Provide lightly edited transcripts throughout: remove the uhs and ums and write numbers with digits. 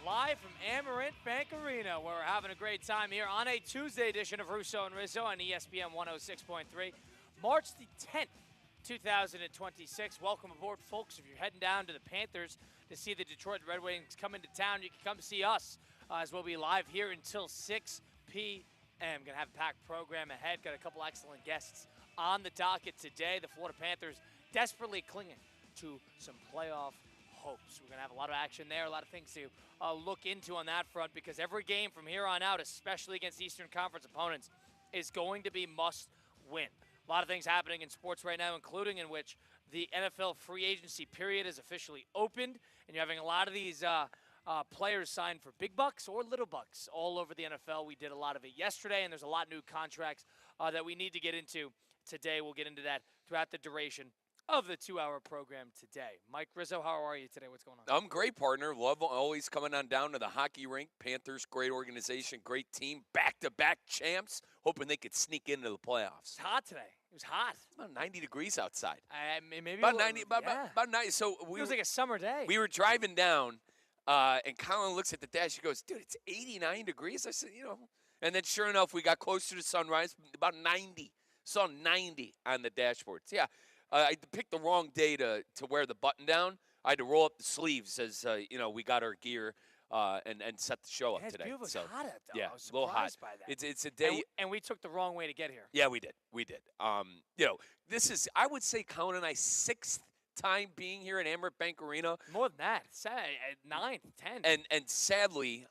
live from Amarant Bank Arena, where we're having a great time here on a Tuesday edition of Russo and Rizzo on ESPN 106.3, March the 10th, 2026. Welcome aboard, folks. If you're heading down to the Panthers to see the Detroit Red Wings come into town, you can come see us as we'll be live here until 6 p.m. Going to have a packed program ahead. Got a couple excellent guests on the docket today. The Florida Panthers desperately clinging to some playoff hopes. We're going to have a lot of action there, a lot of things to look into on that front, because every game from here on out, especially against Eastern Conference opponents, is going to be must win. A lot of things happening in sports right now, including in which the NFL free agency period is officially opened, and you're having a lot of these players signed for big bucks or little bucks all over the NFL. We did a lot of it yesterday, and there's a lot of new contracts that we need to get into today. We'll get into that throughout the duration of the 2-hour program today. Mike Rizzo, how are you today? What's going on? I'm great, partner. Love always coming on down to the hockey rink. Panthers, great organization, great team, back-to-back champs, hoping they could sneak into the playoffs. It's hot today. It was hot. It's about 90 degrees outside. Maybe about 90. About 90. So it was like a summer day. We were driving down, and Colin looks at the dash. He goes, "Dude, it's 89 degrees." I said, And then sure enough, we got closer to sunrise, about 90. Saw 90 on the dashboards. Yeah. I picked the wrong day to wear the button down. I had to roll up the sleeves as, we got our gear and set the show up it's today. Beautiful. So, it's hot out there. Yeah, I was a little hot. By that. It's a day. And we took the wrong way to get here. Yeah, we did. This is, I would say, Colin and I, 6th time being here at Amarant Bank Arena. More than that. 9th, 10th. And sadly,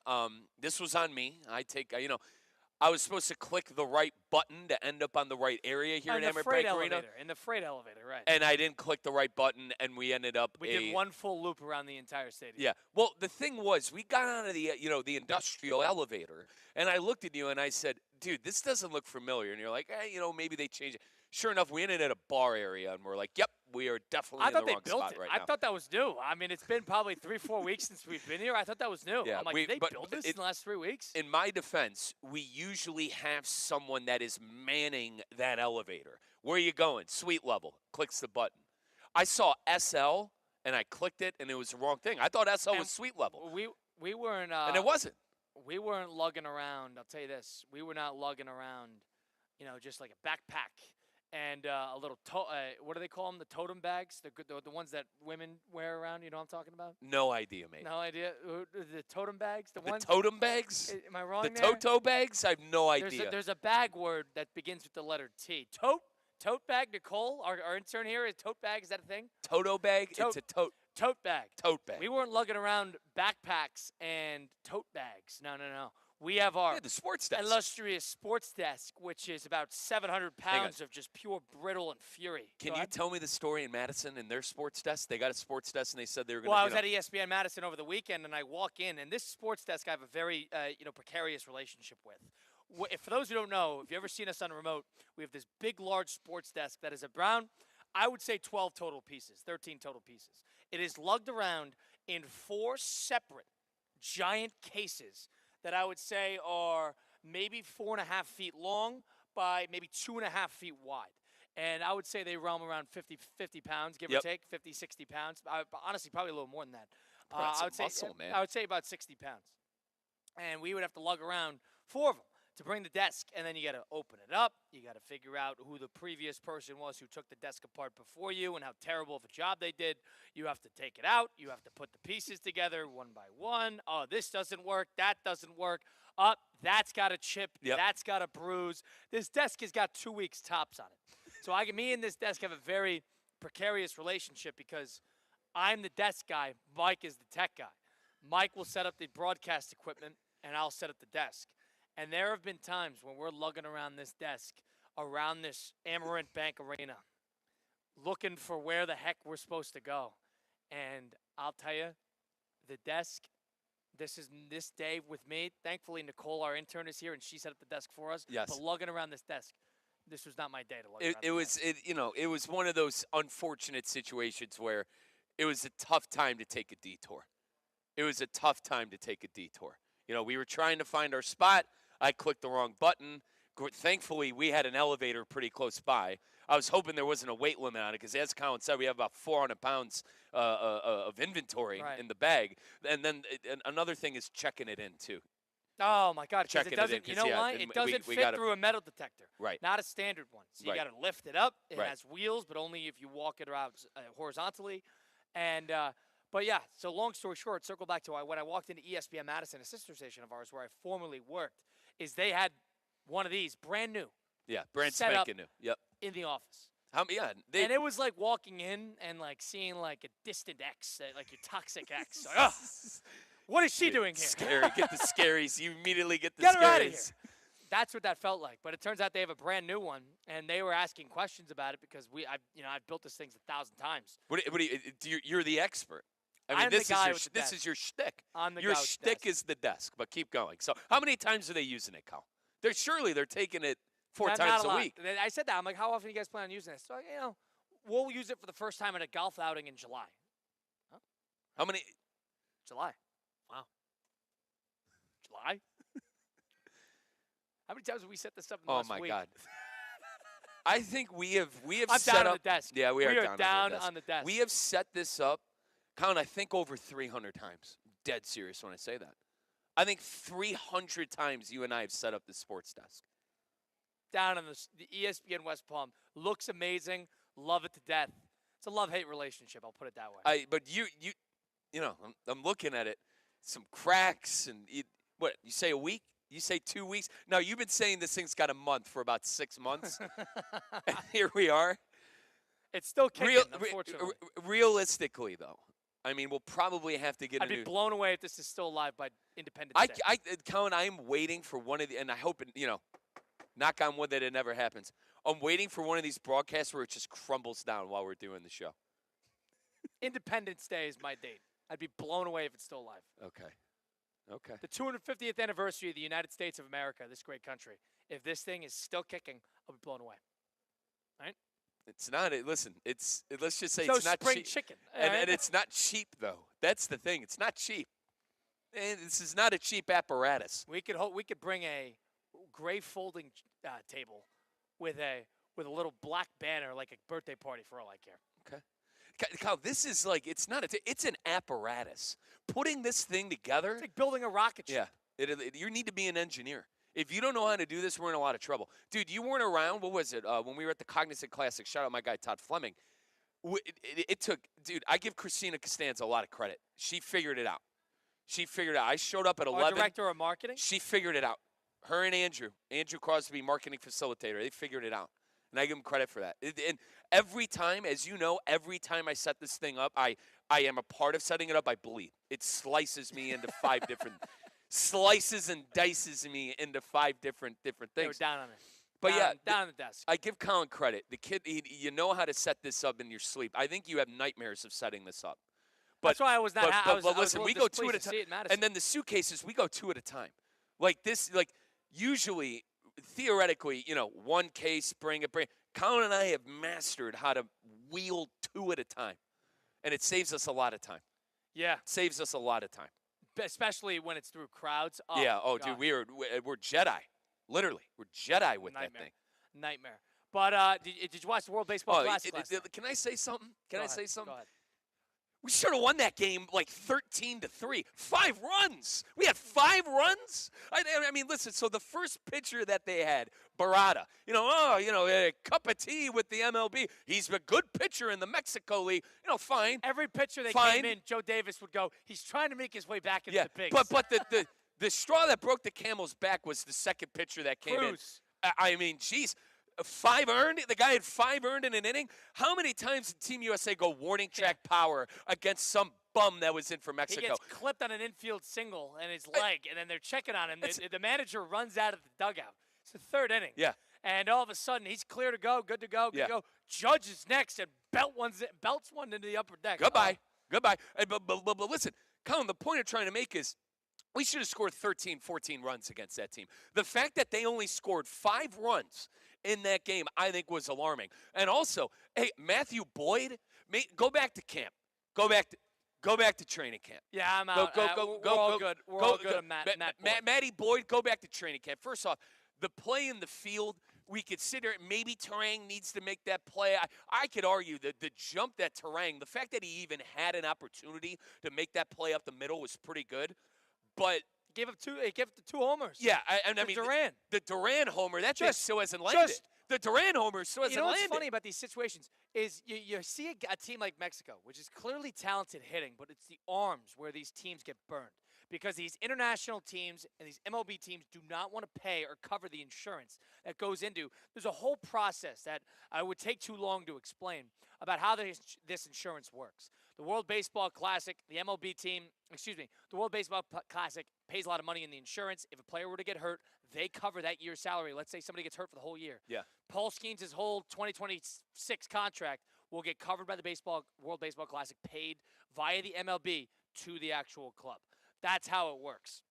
this was on me. I was supposed to click the right button to end up on the right area here at Amarant Bank Arena. In the freight elevator, right. And I didn't click the right button, and we ended up We did one full loop around the entire stadium. Yeah. Well, the thing was, we got out of the, the industrial elevator, and I looked at you, and I said, dude, this doesn't look familiar. And you're like, maybe they changed it. Sure enough, we ended at a bar area, and we're like, yep, we are definitely in the wrong spot right now. I thought that was new. I mean, it's been probably 3-4 weeks since we've been here. I thought that was new. Yeah, I'm like, did they build this in the last 3 weeks? In my defense, we usually have someone that is manning that elevator. Where are you going? Suite level. Clicks the button. I saw SL, and I clicked it, and it was the wrong thing. I thought SL was suite level. We weren't. And it wasn't. We weren't lugging around. I'll tell you this. We were not lugging around, just like a backpack. And a little, what do they call them? The totem bags? The ones that women wear around. You know what I'm talking about? No idea, mate. No idea? The totem bags? The totem bags? Am I wrong The there? Toto bags? I have no idea. There's a bag word that begins with the letter T. Tote bag, Nicole, our intern here. Is tote bag, is that a thing? Toto bag? It's a tote. Tote bag. Tote bag. We weren't lugging around backpacks and tote bags. No. We have our the sports desk. illustrious sports desk, which is about 700 pounds of just pure brittle and fury. Can you tell me the story in Madison and their sports desk? They got a sports desk, and they said they were going to. Well, I was at ESPN Madison over the weekend, and I walk in, and this sports desk I have a very precarious relationship with. For those who don't know, if you've ever seen us on a remote, we have this big, large sports desk that is a brown, I would say 12 total pieces, 13 total pieces. It is lugged around in 4 separate giant cases that I would say are maybe 4.5 feet long by maybe 2.5 feet wide. And I would say they roam around 50 pounds, give or take, 50, 60 pounds. Honestly, probably a little more than that. I would say about 60 pounds. And we would have to lug around 4 of them to bring the desk, and then you got to open it up. You got to figure out who the previous person was who took the desk apart before you and how terrible of a job they did. You have to take it out. You have to put the pieces together one by one. Oh, this doesn't work. That doesn't work. That's got a chip. Yep. That's got a bruise. This desk has got 2 weeks tops on it. So me and this desk have a very precarious relationship because I'm the desk guy. Mike is the tech guy. Mike will set up the broadcast equipment, and I'll set up the desk. And there have been times when we're lugging around this desk, around this Amarant Bank Arena, looking for where the heck we're supposed to go. And I'll tell you, the desk, this day with me, thankfully Nicole, our intern, is here, and she set up the desk for us. Yes. But lugging around this desk, this was not my day to lug around it was one of those unfortunate situations where it was a tough time to take a detour. We were trying to find our spot. I clicked the wrong button. Thankfully, we had an elevator pretty close by. I was hoping there wasn't a weight limit on it because, as Colin said, we have about 400 pounds of inventory in the bag. And then another thing is checking it in, too. Oh, my God. Because it Checking doesn't, it in, you know why? It doesn't fit through a metal detector. Right. Not a standard one. So you got to lift it up. It has wheels, but only if you walk it around horizontally. And, but yeah, so long story short, circle back to when I walked into ESPN Madison, a sister station of ours where I formerly worked, is they had one of these brand new. Yeah, brand spanking new. Yep. In the office. And it was like walking in and like seeing like a distant ex, like your toxic ex. Like, oh, what is she doing here? Scary. Get the scaries. You immediately get the Get scaries. her out of here. That's what that felt like. But it turns out they have a brand new one, and they were asking questions about it because I've built this thing 1,000 times. You're the expert. I mean, this is your shtick. Your shtick is the desk. But keep going. So, how many times are they using it, Cal? They're taking it 4 times a week. I said that. I'm like, how often do you guys plan on using this? So, we'll use it for the first time at a golf outing in July. Huh? How many? July. Wow. July? How many times have we set this up in the last week? Oh, my God. I think we have I'm set down up. on the desk. Yeah, we are down on the desk. We have set this up, Colin, I think over 300 times. Dead serious when I say that. I think 300 times you and I have set up the sports desk. Down on the ESPN West Palm. Looks amazing. Love it to death. It's a love-hate relationship, I'll put it that way. But I'm looking at it. Some cracks and you say a week? You say 2 weeks? No, you've been saying this thing's got a month for about 6 months. And here we are. It's still kicking, unfortunately. Realistically, though, I mean, we'll probably have to get I'd be blown away if this is still alive by Independence Day. Colin, I'm waiting for one of the, and I hope, knock on wood that it never happens. I'm waiting for one of these broadcasts where it just crumbles down while we're doing the show. Independence Day is my date. I'd be blown away if it's still alive. Okay. The 250th anniversary of the United States of America, this great country. If this thing is still kicking, I'll be blown away. Right? It's not. Listen, let's just say so it's not spring cheap. Chicken. And it's not cheap, though. That's the thing. It's not cheap. And this is not a cheap apparatus. We could bring a gray folding table with a little black banner like a birthday party for all I care. Okay. Kyle, this is like, it's not it's an apparatus. Putting this thing together. It's like building a rocket ship. Yeah. You need to be an engineer. If you don't know how to do this, we're in a lot of trouble. Dude, you weren't around, what was it, when we were at the Cognizant Classic. Shout out my guy, Todd Fleming. It took, dude, I give Christina Costanza a lot of credit. She figured it out. I showed up at 11. Our director of marketing? She figured it out. Her and Andrew Crosby, marketing facilitator, they figured it out. And I give them credit for that. And every time, as you know, every time I set this thing up, I am a part of setting it up, I bleed. It slices me into 5 different, slices and dices me into 5 different things. They were down on it. But down on the desk. I give Colin credit. The kid, you know how to set this up in your sleep. I think you have nightmares of setting this up. But, that's why I was not. But listen, we go 2 at a time, and then the suitcases we go 2 at a time. Like this, like usually, theoretically, one case, bring it. Colin and I have mastered how to wheel 2 at a time, and it saves us a lot of time. Yeah, it saves us a lot of time, especially when it's through crowds. Oh, yeah. Oh, God. Dude, we're Jedi. Literally, we're Jedi with that thing. Nightmare. But did you watch the World Baseball Classic last night? Can I say something? Can I say something? Go ahead. We should have won that game like 13-3. 5 runs. We had 5 runs. I mean, listen. So the first pitcher that they had, Barada. A cup of tea with the MLB. He's a good pitcher in the Mexico League. Fine. Every pitcher that came in, Joe Davis would go, he's trying to make his way back into the bigs. But the straw that broke the camel's back was the second pitcher that came in. I mean, geez. 5 earned. The guy had 5 earned in an inning. How many times did Team USA go warning track power against some bum that was in for Mexico? He gets clipped on an infield single and his leg, and then they're checking on him. The manager runs out of the dugout. It's the 3rd inning. Yeah. And all of a sudden, he's clear to go, good to go, good to go. Judge is next and belts one into the upper deck. Goodbye. But listen, Colin, the point I'm trying to make is we should have scored 13, 14 runs against that team. The fact that they only scored 5 runs in that game, I think, was alarming. And also, hey, Matthew Boyd, go back to camp. Go back to training camp. Yeah, I'm out. We're all good. We're all good on Matt Boyd. Matty Boyd, go back to training camp. First off, the play in the field, we could sit here. Maybe Terang needs to make that play. I could argue that the jump that Terang, the fact that he even had an opportunity to make that play up the middle was pretty good. But Gave up the 2 homers. yeah, I mean Duran. the Duran homer, that Just- still hasn't landed. just- The Duran homer still hasn't You know what's landed. funny about these situations is you see a team like Mexico, which is clearly talented hitting, but it's the arms where these teams get burned. Because these international teams and these MLB teams do not want to pay or cover the insurance that goes into. There's a whole process that would take too long to explain about how this insurance works. The World Baseball Classic, the World Baseball Classic pays a lot of money in the insurance. If a player were to get hurt, they cover that year's salary. Let's say somebody gets hurt for the whole year. Yeah. Paul Skeens' whole 2026 contract will get covered by the World Baseball Classic, paid via the MLB to the actual club. That's how it works.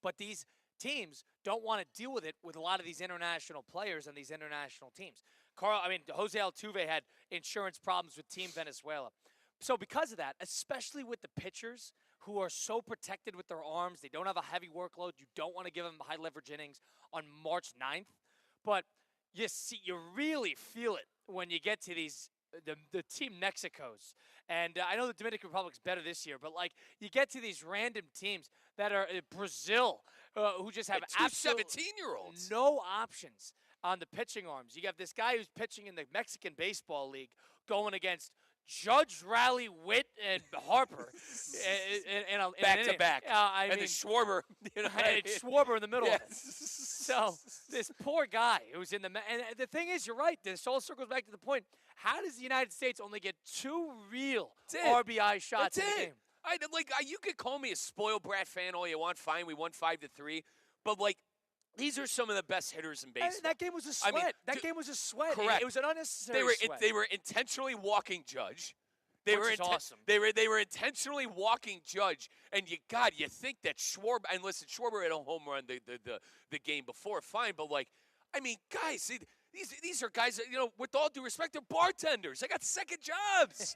But these teams don't want to deal with it with a lot of these international players and these international teams. Jose Altuve had insurance problems with Team Venezuela. So because of that, especially with the pitchers who are so protected with their arms, they don't have a heavy workload. You don't want to give them high leverage innings on March 9th. But you really feel it when you get to these the Team Mexicos. And I know the Dominican Republic's better this year, but you get to these random teams that are Brazil, who just have absolutely 17-year-olds. no options on the pitching arms. You have this guy who's pitching in the Mexican Baseball League going against Judge, Raleigh, Witt, and Harper Back to back. And the Schwarber. And Schwarber in the middle. Yes. So this poor guy who's in and the thing is, you're right. This all circles back to the point. How does the United States only get 2 real RBI shots in the game? You could call me a spoiled brat fan all you want. Fine, we won 5-3, but these are some of the best hitters in baseball. And that game was a sweat. Game was a sweat. Correct. It was an unnecessary sweat. They were intentionally walking Judge. Which is awesome. They were intentionally walking Judge, and you think that Schwarber, and listen, Schwarber had a home run the game before, fine, but guys, these are guys that, with all due respect, they're bartenders. They got second jobs.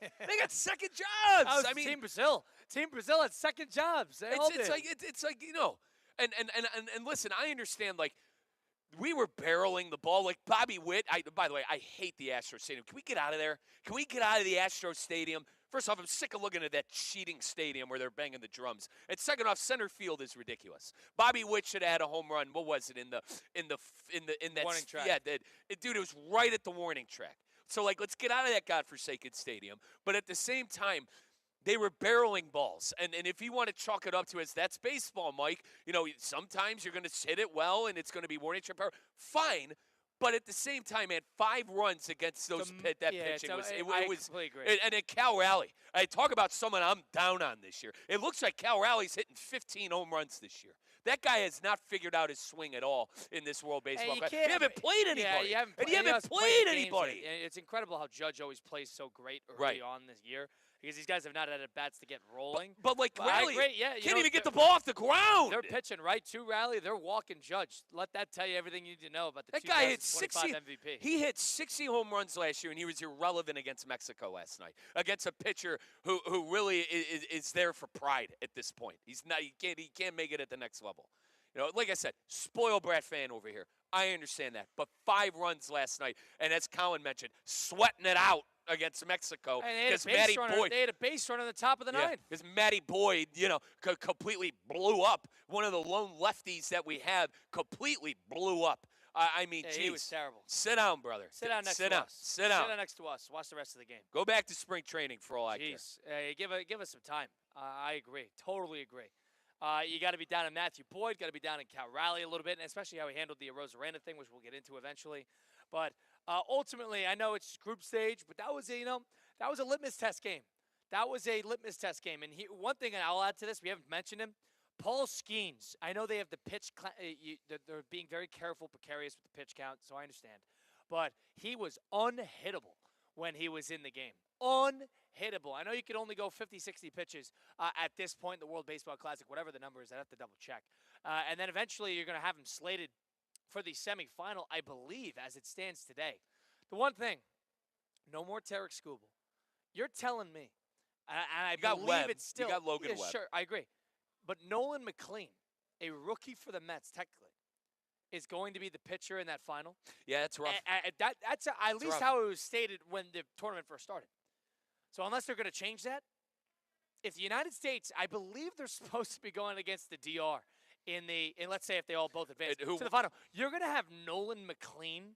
Team Brazil. Team Brazil had second jobs. They all did. And listen, I understand, we were barreling the ball. Bobby Witt, by the way, I hate the Astros Stadium. Can we get out of there? Can we get out of the Astros Stadium? First off, I'm sick of looking at that cheating stadium where they're banging the drums. And second off, center field is ridiculous. Bobby Witt should have had a home run. What was it in that warning track? Yeah, dude, it was right at the warning track. So let's get out of that godforsaken stadium. But at the same time, they were barreling balls. And if you want to chalk it up to us, that's baseball, Mike. Sometimes you're going to hit it well and it's going to be warning track power. Fine. But at the same time, man, 5 runs against those pitching was completely agree. And then Cal Raleigh. I talk about someone I'm down on this year. It looks like Cal Raleigh's hitting 15 home runs this year. That guy has not figured out his swing at all in this World Baseball Classic. You haven't played anybody. Yeah, you haven't played anybody. It's incredible how Judge always plays so great early on this year. Because these guys have not had at-bats to get rolling. But Raleigh can't even get the ball off the ground. They're pitching right to Raleigh. They're walking Judge. Let that tell you everything you need to know about the that guy hit 60 MVP. He hit 60 home runs last year, and he was irrelevant against Mexico last night. Against a pitcher who really is there for pride at this point. He's not. He can't make it at the next level. Like I said, spoiled brat fan over here. I understand that. But 5 runs last night, and as Colin mentioned, sweating it out against Mexico because Matty Boyd. They had a base run on the top of the ninth. Because Matty Boyd, completely blew up. One of the lone lefties that we have completely blew up. Geez. He was terrible. Sit down, brother. Sit down next to us. Sit down. Sit down next to us. Watch the rest of the game. Go back to spring training for all I care. Give us some time. I agree. Totally agree. You got to be down in Matthew Boyd, got to be down in Cal Raleigh a little bit, and especially how he handled the AROZARENA thing, which we'll get into eventually. But ultimately, I know it's group stage, but that was a litmus test game. That was a litmus test game. And one thing I'll add to this, we haven't mentioned him, Paul Skeens. I know they have the pitch. They're being very careful, precarious with the pitch count, so I understand. But he was unhittable when he was in the game. Unhittable. I know you can only go 50, 60 pitches at this point in the World Baseball Classic, whatever the number is. I'd have to double check. And then eventually you're going to have him slated for the semifinal, I believe, as it stands today. The one thing, no more Tarek Skubal. You're telling me, and I believe Webb. it's still. You got Logan Webb. Sure, I agree. But Nolan McLean, a rookie for the Mets, technically, is going to be the pitcher in that final. Yeah, that's rough. That's at least rough. how it was stated when the tournament first started. So unless they're going to change that, if the United States, I believe they're supposed to be going against the DR in let's say if they all both advance to the final, you're going to have Nolan McLean,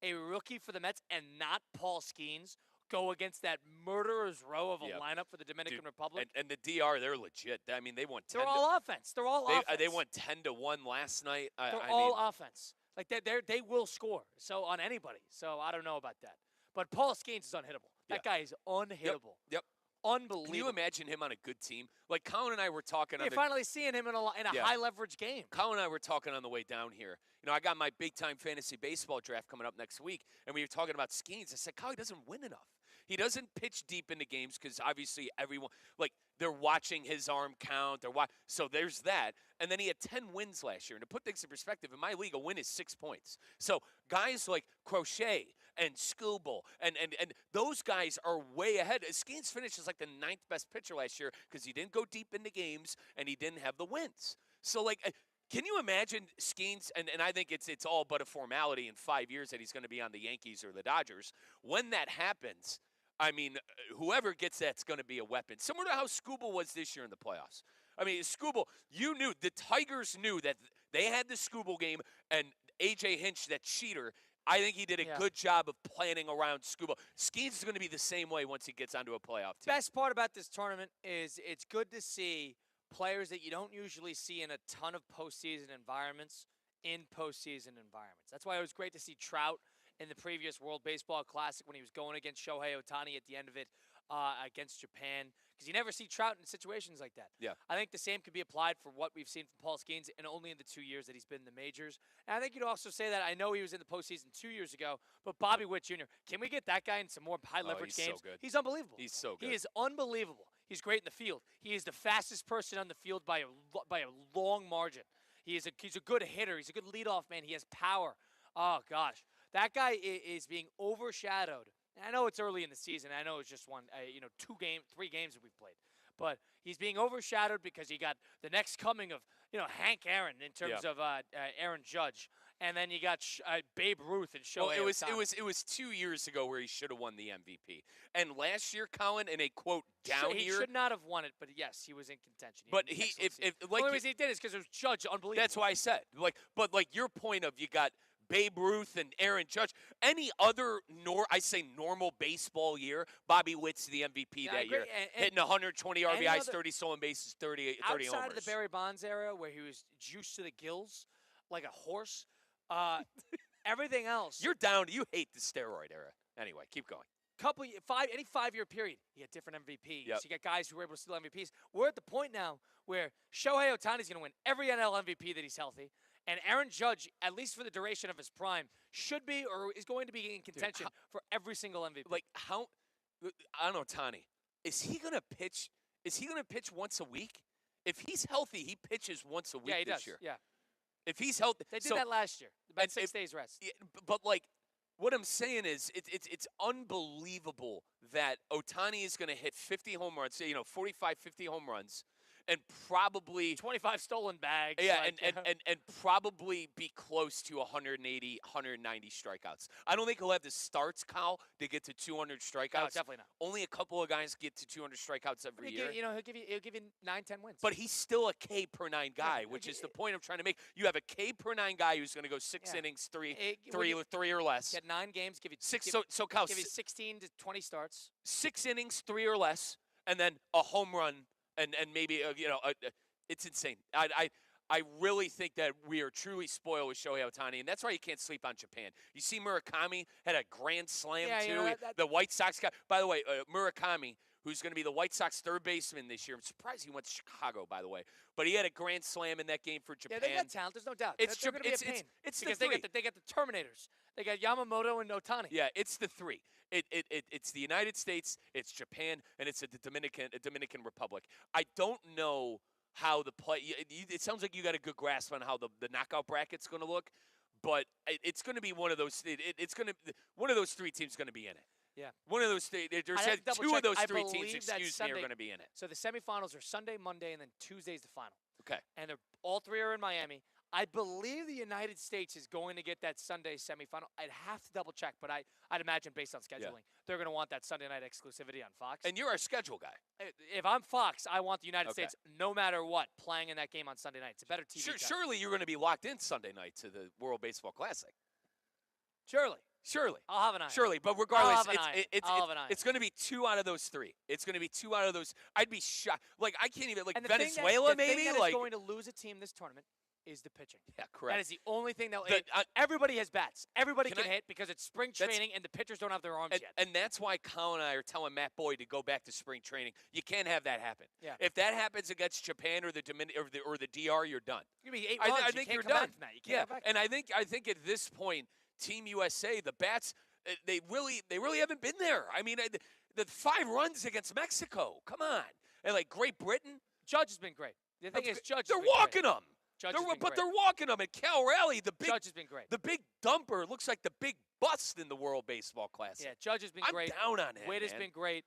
a rookie for the Mets, and not Paul Skeens, go against that murderer's row of a lineup for the Dominican Republic. And the DR, they're legit. I mean, they won 10. They're all offense. They're all offense. They won 10-1 last night. They're all offense. Like they will score. So on anybody. So I don't know about that. But Paul Skeens is unhittable. That guy is unhittable. Yep. Unbelievable. Can you imagine him on a good team? Like Colin and I were talking. You're finally seeing him in a high leverage game. Colin and I were talking on the way down here. You know, I got my big time fantasy baseball draft coming up next week, and we were talking about Skeens. I said, Colin doesn't win enough. He doesn't pitch deep into games because obviously everyone they're watching his arm count. So there's that. And then he had 10 wins last year. And to put things in perspective, in my league, a win is 6 points. So guys like Crochet and Scooble and those guys are way ahead. Skeens finished as like the 9th best pitcher last year because he didn't go deep into games and he didn't have the wins. So can you imagine Skeens? And I think it's all but a formality in 5 years that he's going to be on the Yankees or the Dodgers. When that happens, I mean, whoever gets that's going to be a weapon. Similar to how Scooble was this year in the playoffs. I mean, Scooble, the Tigers knew that they had the Scooble game, and A.J. Hinch, that cheater, I think he did a good job of planning around Scooble. Skeens is going to be the same way once he gets onto a playoff team. Best part about this tournament is it's good to see players that you don't usually see in a ton of postseason environments in postseason environments. That's why it was great to see Trout in the previous World Baseball Classic when he was going against Shohei Ohtani at the end of it against Japan, because you never see Trout in situations like that. Yeah. I think the same could be applied for what we've seen from Paul Skeens and only in the 2 years that he's been in the majors. And I think you'd also say that I know he was in the postseason 2 years ago, but Bobby Witt Jr., can we get that guy in some more high-leverage games? So good. He's unbelievable. He's so good. He is unbelievable. He's great in the field. He is the fastest person on the field by a long margin. He's a good hitter. He's a good leadoff man. He has power. Oh, gosh. That guy is being overshadowed. And I know it's early in the season. I know it's just 3 games that we've played. But he's being overshadowed because he got the next coming of, Hank Aaron in terms of Aaron Judge. And then you got Babe Ruth and Shohei Ohtani. It was 2 years ago where he should have won the MVP. And last year, Colin, in a quote down year, he should not have won it, but yes, he was in contention. The only reason he did is because it was Judge, unbelievable. That's why I said but your point of you got Babe Ruth and Aaron Judge. Any other normal baseball year, Bobby Witt's the MVP that year, hitting 120 RBIs, 30 stolen bases, 30 homers. Outside of the Barry Bonds era, where he was juiced to the gills like a horse. Everything else. You hate the steroid era. Anyway, keep going. Any 5-year period, you get different MVPs. Yep. You get guys who are able to steal MVPs. We're at the point now where Shohei Ohtani's going to win every NL MVP that he's healthy, and Aaron Judge, at least for the duration of his prime, should be or is going to be in contention for every single MVP. I don't know, Ohtani, is he going to pitch? Is he going to pitch once a week? If he's healthy, he pitches once a week this year. Yeah. If he's healthy, they did that last year. About 6 days rest. Yeah, but what I'm saying is, it's unbelievable that Ohtani is going to hit 50 home runs, 45, 50 home runs, and probably 25 stolen bags. Yeah, and probably be close to 180, 190 strikeouts. I don't think he'll have the starts, Kyle, to get to 200 strikeouts. No, definitely not. Only a couple of guys get to 200 strikeouts every year. He'll give you 9, 10 wins. But he's still a K per 9 guy, which is the point I'm trying to make. You have a K per 9 guy who's going to go 6 innings, three or less. Get 9 games, give you 6. So Kyle, give you 16 to 20 starts. 6 innings, 3 or less, and then a home run. And maybe, it's insane. I really think that we are truly spoiled with Shohei Ohtani, and that's why you can't sleep on Japan. You see Murakami had a grand slam, too. The White Sox guy. By the way, Murakami, who's going to be the White Sox third baseman this year. I'm surprised he went to Chicago, by the way. But he had a grand slam in that game for Japan. Yeah, they got talent. There's no doubt. It's going to be a pain. It's because the 3. they got the Terminators. They got Yamamoto and Ohtani. Yeah, it's the 3. It's the United States, it's Japan, and it's the Dominican Republic. I don't know how the play. It sounds like you got a good grasp on how the knockout bracket's going to look, but it's going to be one of those. One of those 3 teams going to be in it. Yeah, one of those 3. There's 2 of those 3 teams. Excuse me, are going to be in it. So the semifinals are Sunday, Monday, and then Tuesday's the final. Okay. And all 3 are in Miami. I believe the United States is going to get that Sunday semifinal. I'd have to double check, but I'd imagine based on scheduling, they're going to want that Sunday night exclusivity on Fox. And you're our schedule guy. If I'm Fox, I want the United States, no matter what, playing in that game on Sunday night. It's a better TV time. Surely you're going to be locked in Sunday night to the World Baseball Classic. Surely. I'll have an eye. Surely, but regardless, it's going to be 2 out of those 3. It's going to be 2 out of those. I'd be shocked. Like, I can't even, like, Venezuela maybe? The thing that like, is going to lose a team this tournament is the pitching. Yeah, correct. That is the only thing that everybody has bats. Everybody can hit because it's spring training and the pitchers don't have their arms yet. And that's why Colin and I are telling Matt Boyd to go back to spring training. You can't have that happen. Yeah. If that happens against Japan or the DR, you're done. You're going to be 8 runs. I think you're done. You can't go back. And I think at this point, Team USA, the bats, they really haven't been there. I mean, the 5 runs against Mexico. Come on. And like Great Britain, Judge has been great. The thing is, Judge. They're walking them. They're walking them. And Cal Raleigh, the big Judge has been great. The big dumper looks like the big bust in the World Baseball Classic. Yeah, Judge has been great. I'm down on him. Wade has been great.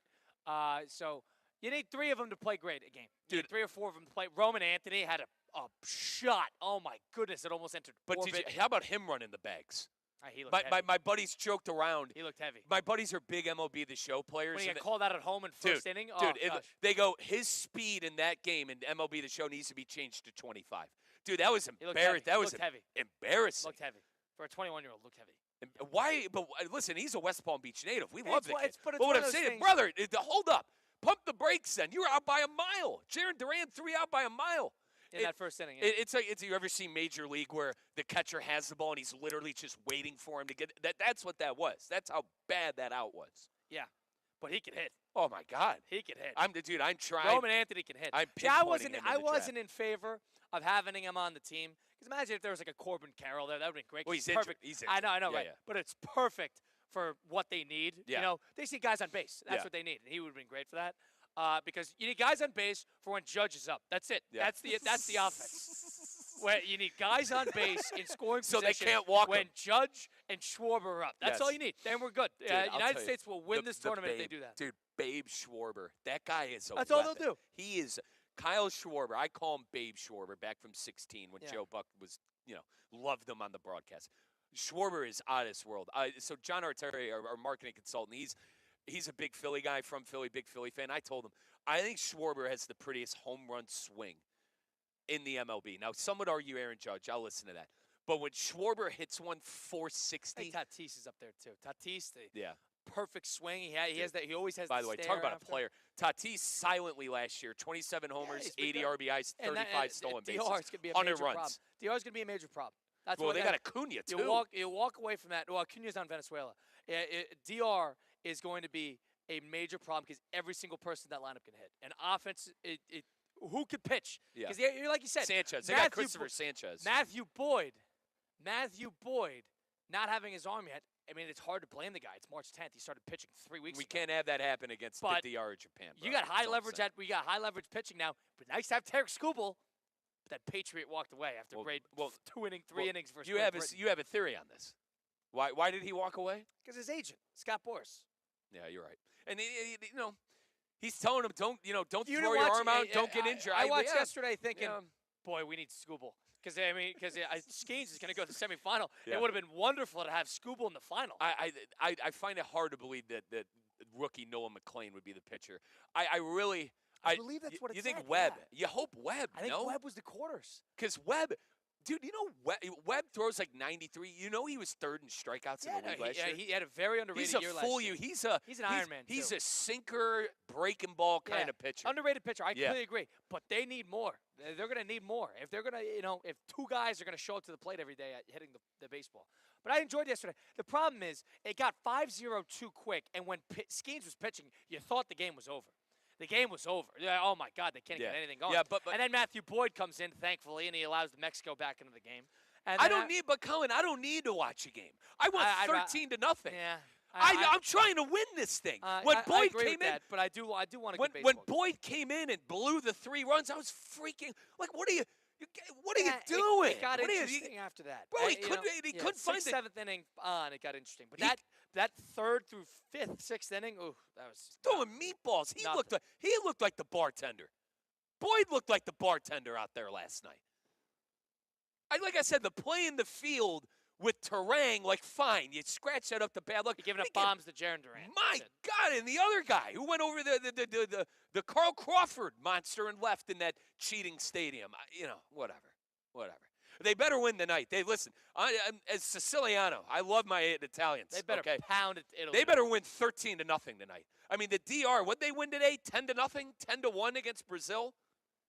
So you need 3 of them to play great a game. Dude, you need 3 or 4 of them to play. Roman Anthony had a shot. Oh my goodness, it almost entered. But how about him running the bags? He looked heavy. My buddies joked around. He looked heavy. My buddies are big MLB The Show players. When he got called out at home in first inning? They go, his speed in that game in MLB The Show needs to be changed to 25. Dude, that was embarrassing. That was embarrassing. Looked heavy. For a 21-year-old, looked heavy. Why? But listen, he's a West Palm Beach native. We love the kid. But what I'm saying, brother, hold up. Pump the brakes then. You were out by a mile. Jaron Duran 3 out by a mile. In that first inning. It's like you ever seen Major League where the catcher has the ball and he's literally just waiting for him to get it? That's what that was. That's how bad that out was. Yeah. But he can hit. Oh my God. He can hit. I'm trying. Roman Anthony can hit. I wasn't in favor of having him on the team. Because imagine if there was like a Corbin Carroll there. That would have been great. Well, he's perfect. Injured. I know, right? Yeah. But it's perfect for what they need. Yeah. You know, they see guys on base. That's what they need. And he would have been great for that. Because you need guys on base for when Judge is up. That's it. Yeah. That's the offense. Where you need guys on base in scoring so position they can't walk when Judge and Schwarber are up. That's all you need. Then we're good. Dude, United States will win this tournament if they do that. Dude, Babe Schwarber. That guy is a That's weapon. all they'll do. He is Kyle Schwarber. I call him Babe Schwarber back from 16 when Joe Buck was, loved him on the broadcast. Schwarber is out of this world. So John Arteri, our marketing consultant, he's a big Philly guy from Philly, big Philly fan. I told him, I think Schwarber has the prettiest home run swing in the MLB. Now, some would argue Aaron Judge. I'll listen to that. But when Schwarber hits one 460. Tatis is up there, too. Tatis, perfect swing. He always has By the way, talk about a player. Tatis silently last year, 27 homers, 80 RBIs, 35 stolen bases, 100 runs. DR's going to be a major problem. That's well, they got Acuna, too. You walk away from that. Well, Acuna's on Venezuela. DR is going to be a major problem because every single person in that lineup can hit. And offense, who could pitch? Because like you said, Sanchez. They got Christopher Sanchez. Matthew Boyd, not having his arm yet. I mean, it's hard to blame the guy. It's March 10th. He started pitching 3 weeks ago. We can't have that happen against the DR or Japan. Bro. You got high leverage. We got high leverage pitching now. But nice to have Tarek Skubal. But that Patriot walked away after three innings versus you have a theory on this. Why did he walk away? Because his agent, Scott Boras. Yeah, you're right. And he's telling him, don't throw your arm out, don't get injured. I watched yesterday thinking, boy, we need Skubal. Because Skeens is going to go to the semifinal. Yeah. It would have been wonderful to have Skubal in the final. I find it hard to believe that rookie Noah McClain would be the pitcher. I believe that's what it You said. think Webb? Yeah. You hope Webb. I think Webb was the quarters. Because Webb. Dude, Webb throws like 93. He was 3rd in strikeouts in the league last year. He had a very underrated year last year. He's an Iron Man, He's too. a sinker, breaking ball kind of pitcher. Underrated pitcher. I completely agree. But they need more. They're going to need more. If they're going to, if 2 guys are going to show up to the plate every day at hitting the baseball. But I enjoyed yesterday. The problem is it got 5-0 too quick, and when Skeens was pitching, you thought the game was over. The game was over. Oh, my God, they can't get anything going. Yeah, but and then Matthew Boyd comes in, thankfully, and he allows Mexico back into the game. And Colin, I don't need to watch a game. I want 13-0. Yeah. I'm trying to win this thing. When Boyd came in, but I do want to get baseball. When Boyd came in and blew the 3 runs, I was freaking like, what are you doing? It got interesting after that. Bro, he couldn't find it. 7th inning on, it got interesting. But that 3rd through 5th, 6th inning, that was throwing meatballs. He looked like the bartender. Boyd looked like the bartender out there last night. like I said, the play in the field with Terang, like, fine. You scratch that up to bad luck. You're giving up bombs to Jaron Durant. My God, and the other guy who went over the Carl Crawford monster and left in that cheating stadium. Whatever. They better win tonight. Listen, as Siciliano, I love my Italians. They better pound Italy. They better win 13-0 tonight. I mean, the DR, what'd they win today? 10-0, 10-1 against Brazil.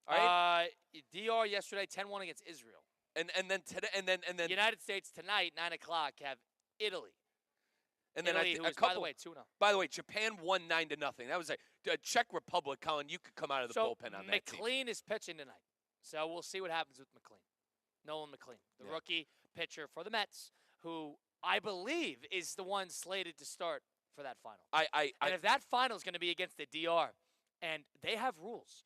All right? DR yesterday, 10-1 against Israel. And then today, and then United States tonight, 9 o'clock, have Italy. And then Italy, by the way, 2-0. By the way, Japan won 9-0. That was a Czech Republic. Colin, you could come out of the bullpen on that team. McLean is pitching tonight, so we'll see what happens with McLean. Nolan McLean, the rookie pitcher for the Mets, who I believe is the one slated to start for that final. And if that final is going to be against the DR, and they have rules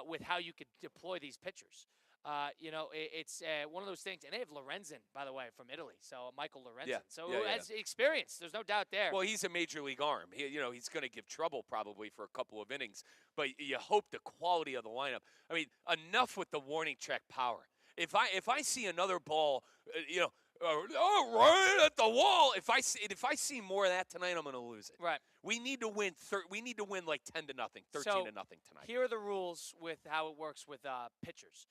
with how you could deploy these pitchers. It's one of those things. And they have Lorenzen, by the way, from Italy. So Michael Lorenzen. Has experience. There's no doubt there. Well, he's a major league arm. He's going to give trouble probably for a couple of innings. But you hope the quality of the lineup. I mean, enough with the warning track power. If I see another ball, right at the wall. If I see more of that tonight, I'm going to lose it. Right. We need to win. We need to win like 10-0, 13-0 tonight. Here are the rules with how it works with pitchers.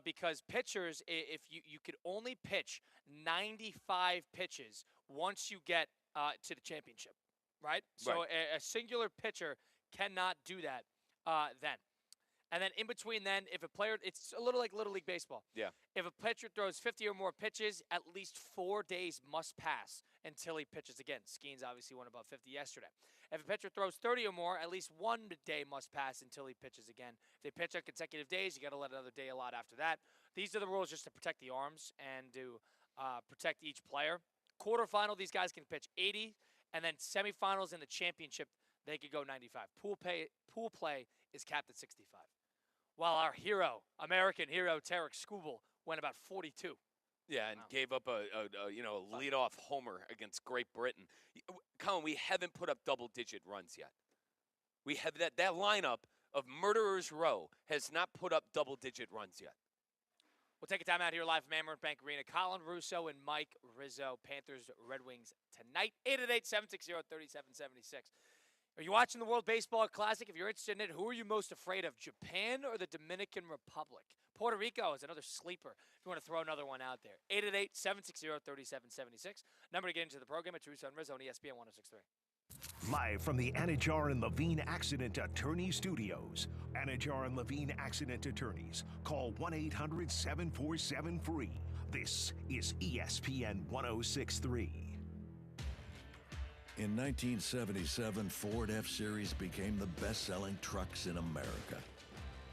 Because pitchers, if you could only pitch 95 pitches once you get to the championship, right? So a singular pitcher cannot do that then. And then in between then, if a player, it's a little like Little League Baseball. Yeah. If a pitcher throws 50 or more pitches, at least 4 days must pass until he pitches again. Skeens obviously went above 50 yesterday. If a pitcher throws 30 or more, at least 1 day must pass until he pitches again. If they pitch on consecutive days, you got to let another day allot after that. These are the rules just to protect the arms and to protect each player. Quarterfinal, these guys can pitch 80, and then semifinals in the championship, they could go 95. Pool play is capped at 65. While our hero, American hero, Tarek Skubal, went about 42. Yeah, and gave up a leadoff homer against Great Britain. Colin, we haven't put up double-digit runs yet. We have that lineup of Murderers Row has not put up double-digit runs yet. We'll take a time out here live from Amerant Bank Arena. Colin Russo and Mike Rizzo, Panthers, Red Wings tonight. 888-760-3776. Are you watching the World Baseball Classic? If you're interested in it, who are you most afraid of, Japan or the Dominican Republic? Puerto Rico is another sleeper if you want to throw another one out there. 888-760-3776. Number to get into the program at Russo and Rizzo on ESPN 106.3. Live from the Anajar and Levine Accident Attorney Studios. Anajar and Levine Accident Attorneys. Call 1-800-747-FREE. This is ESPN 106.3. In 1977, Ford F-Series became the best-selling trucks in America.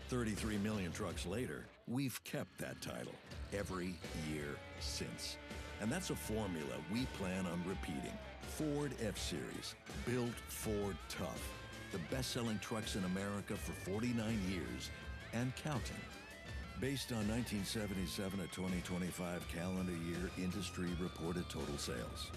33 million trucks later, we've kept that title every year since. And that's a formula we plan on repeating. Ford F-Series, built Ford tough. The best-selling trucks in America for 49 years and counting. Based on 1977 to 2025 calendar year industry reported total sales.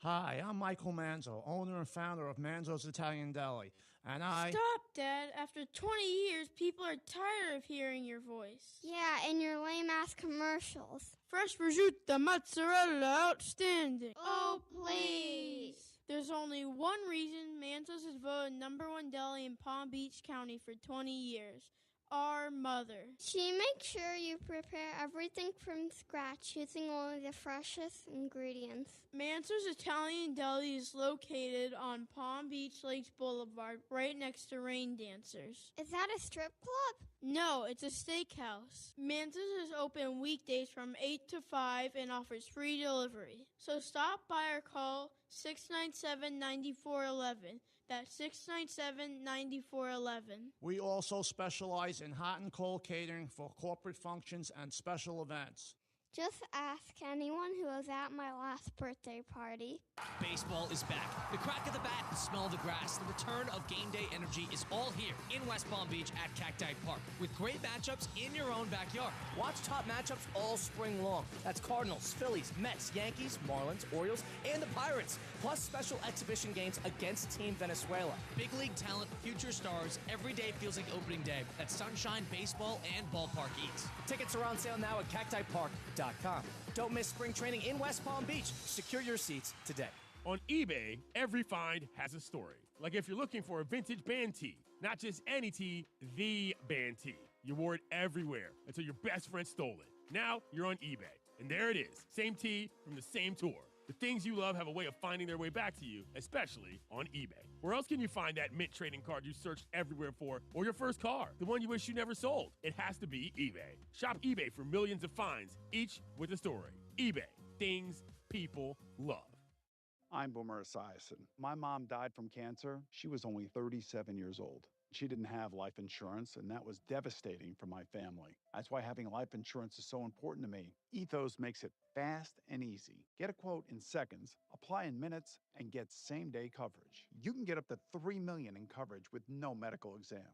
Hi, I'm Michael Manzo, owner and founder of Manzo's Italian Deli, and I... Stop, Dad. After 20 years, people are tired of hearing your voice. Yeah, and your lame-ass commercials. Fresh prosciutto, mozzarella, outstanding. Oh, please. There's only one reason Manzo's is voted #1 deli in Palm Beach County for 20 years. Our mother. She makes sure you prepare everything from scratch using only the freshest ingredients. Manzo's Italian Deli is located on Palm Beach Lakes Boulevard, right next to Rain Dancers. Is that a strip club? No, it's a steakhouse. Manzo's is open weekdays from 8 to 5 and offers free delivery. So stop by or call 697-9411. That's 697-9411. We also specialize in hot and cold catering for corporate functions and special events. Just ask anyone who was at my last birthday party. Baseball is back. The crack of the bat, the smell of the grass, the return of game day energy is all here in West Palm Beach at Cacti Park with great matchups in your own backyard. Watch top matchups all spring long. That's Cardinals, Phillies, Mets, Yankees, Marlins, Orioles, and the Pirates. Plus special exhibition games against Team Venezuela. Big league talent, future stars. Every day feels like opening day at Sunshine Baseball and Ballpark Eats. Tickets are on sale now at Cacti Park. ebay.com. Don't miss spring training in West Palm Beach. Secure your seats today. On eBay, every find has a story. Like if you're looking for a vintage band tee, not just any tee, the band tee. You wore it everywhere until your best friend stole it. Now you're on eBay, and there it is. Same tee from the same tour. The things you love have a way of finding their way back to you, especially on eBay. Where else can you find that mint trading card you searched everywhere for, or your first car, the one you wish you never sold? It has to be eBay. Shop eBay for millions of finds, each with a story. eBay, things people love. I'm Boomer Esiason. My mom died from cancer. She was only 37 years old. She didn't have life insurance, and that was devastating for my family. That's why having life insurance is so important to me. Ethos makes it fast and easy. Get a quote in seconds, apply in minutes, and get same-day coverage. You can get up to $3 million in coverage with no medical exam.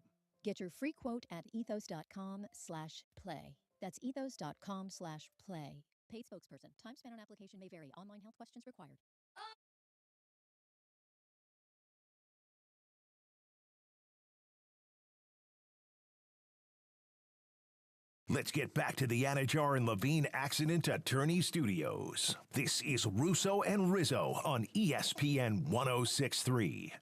Get your free quote at ethos.com/play. That's ethos.com/play. Paid spokesperson. Time spent on application may vary. Online health questions required. Let's get back to the Anajar and Levine Accident Attorney Studios. This is Russo and Rizzo on ESPN 106.3.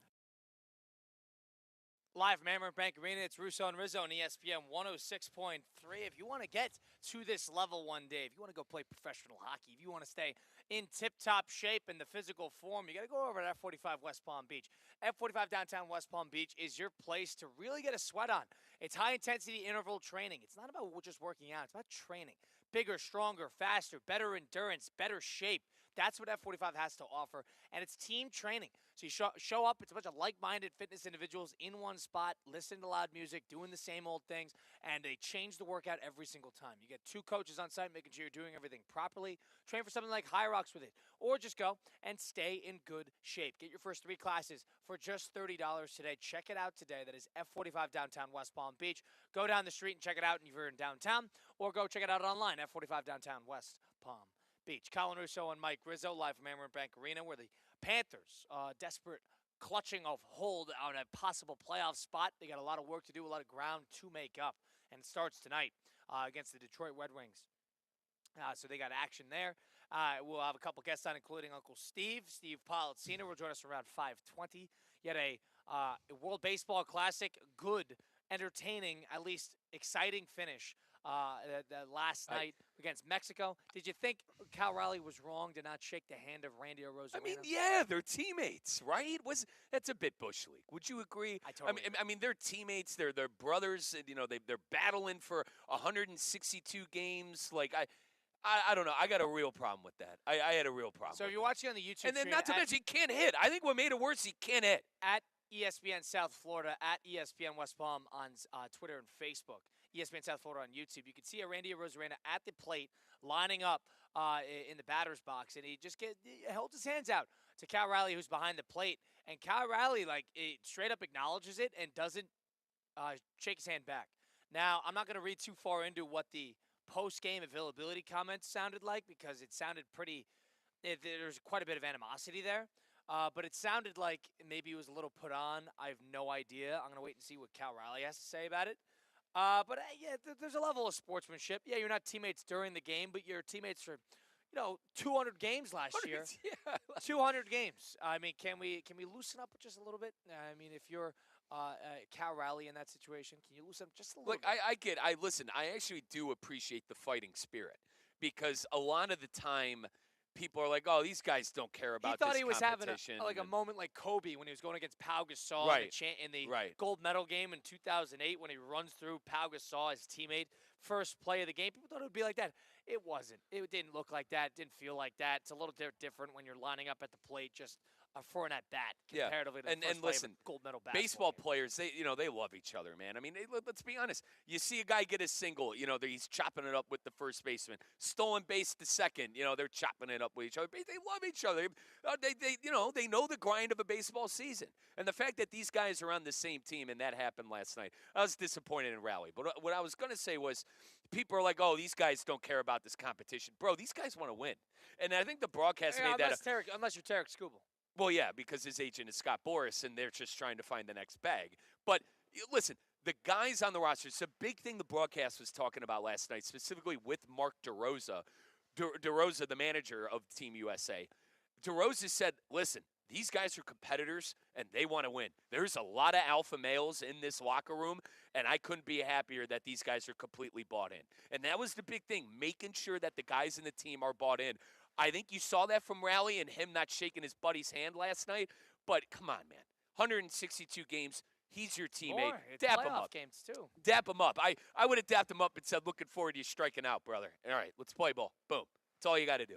Live from Amarin Bank Arena, it's Russo and Rizzo on ESPN 106.3. If you want to get to this level one day, if you want to go play professional hockey, if you want to stay in tip-top shape in the physical form, you got to go over to F45 West Palm Beach. F45 downtown West Palm Beach is your place to really get a sweat on. It's high-intensity interval training. It's not about just working out. It's about training. Bigger, stronger, faster, better endurance, better shape. That's what F45 has to offer, and it's team training. So you show up, it's a bunch of like-minded fitness individuals in one spot, listening to loud music, doing the same old things, and they change the workout every single time. You get 2 coaches on site making sure you're doing everything properly. Train for something like High Rocks with it, or just go and stay in good shape. Get your first 3 classes for just $30 today. Check it out today. That is F45 downtown West Palm Beach. Go down the street and check it out if you're in downtown, or go check it out online, F45 downtown West Palm Beach. Colin Russo and Mike Rizzo live from Amarin Bank Arena, where the Panthers, desperate clutching of hold on a possible playoff spot. They got a lot of work to do, a lot of ground to make up, and it starts tonight against the Detroit Red Wings. So they got action there. We'll have a couple guests on, including Uncle Steve. Steve Pollitt Sr. will join us around 5:20. Yet a World Baseball Classic, good, entertaining, at least exciting finish the last night against Mexico. Did you think Cal Raleigh was wrong to not shake the hand of Randy AROZARENA? I mean, yeah, they're teammates, right? That's a bit bush league. Would you agree? I mean, they're teammates. They're brothers. And, they're battling for 162 games. Like I don't know. I got a real problem with that. I had a real problem. So if you're watching on the YouTube, and then not to mention he can't hit. I think what made it worse, he can't hit. At ESPN South Florida, at ESPN West Palm on Twitter and Facebook. ESPN South Florida on YouTube. You can see Randy AROZARENA at the plate, lining up in the batter's box, and he held his hands out to Cal Raleigh, who's behind the plate, and Cal Raleigh straight up acknowledges it and doesn't shake his hand back. Now, I'm not going to read too far into what the post-game availability comments sounded like, because it sounded pretty. There's quite a bit of animosity there. But it sounded like maybe it was a little put on. I have no idea. I'm going to wait and see what Cal Raleigh has to say about it. But there's a level of sportsmanship. Yeah, you're not teammates during the game, but you're teammates for, 200 games last year. Yeah. 200 games. I mean, can we loosen up just a little bit? I mean, if you're Cal Raleigh in that situation, can you loosen up just a little bit? Listen, I actually do appreciate the fighting spirit, because a lot of the time people are like, oh, these guys don't care about this competition. He thought he was having a moment like Kobe when he was going against Pau Gasol in the gold medal game in 2008 when he runs through Pau Gasol, his teammate, first play of the game. People thought it would be like that. It wasn't. It didn't look like that. It didn't feel like that. It's a little different when you're lining up at the plate just for an at-bat comparatively to the first play of a gold medal basketball baseball game. Players, they love each other, man. I mean, let's be honest. You see a guy get a single, he's chopping it up with the first baseman. Stolen base to second, they're chopping it up with each other. They love each other. They know the grind of a baseball season. And the fact that these guys are on the same team, and that happened last night, I was disappointed in Raleigh. But what I was going to say was, people are like, oh, these guys don't care about this competition. Bro, these guys want to win. And I think the broadcast made that unless you're Tarek Skubal. Well, yeah, because his agent is Scott Boras, and they're just trying to find the next bag. But listen, the guys on the roster, it's a big thing the broadcast was talking about last night, specifically with Mark DeRosa, DeRosa, the manager of Team USA, DeRosa said, listen, these guys are competitors, and they want to win. There's a lot of alpha males in this locker room, and I couldn't be happier that these guys are completely bought in. And that was the big thing, making sure that the guys in the team are bought in. I think you saw that from RALEIGH and him not shaking his buddy's hand last night. But come on, man. 162 games. He's your teammate. It's Dap him playoff up. games, too. Dap him up. I would have dapped him up and said, looking forward to you striking out, brother. All right, let's play ball. Boom. That's all you got to do.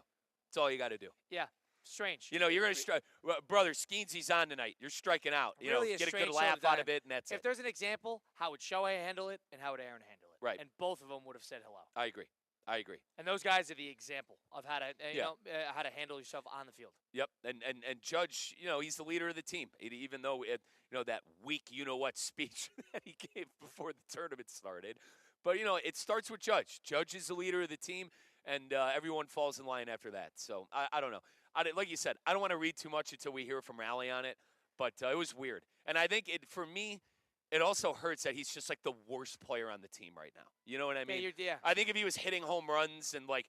That's all you got to do. Yeah. Strange. You know, you're going to strike. Brother, Skeensy's on tonight. You're striking out. You Really know, a get a good strange laugh show out of it, and that's If it. there's an example, how would Shohei handle it and how would Aaron handle it? Right. And both of them would have said hello. I agree. I agree. And those guys are the example of how to, how to handle yourself on the field. Yep. And Judge, you know, he's the leader of the team, even though that weak you-know-what speech that he gave before the tournament started. But, you know, it starts with Judge. Judge is the leader of the team, and everyone falls in line after that. So, I don't know. Like you said, I don't want to read too much until we hear from RALEIGH on it, but it was weird. And I think for me, it also hurts that he's just like the worst player on the team right now. You know what I mean? Yeah. I think if he was hitting home runs and like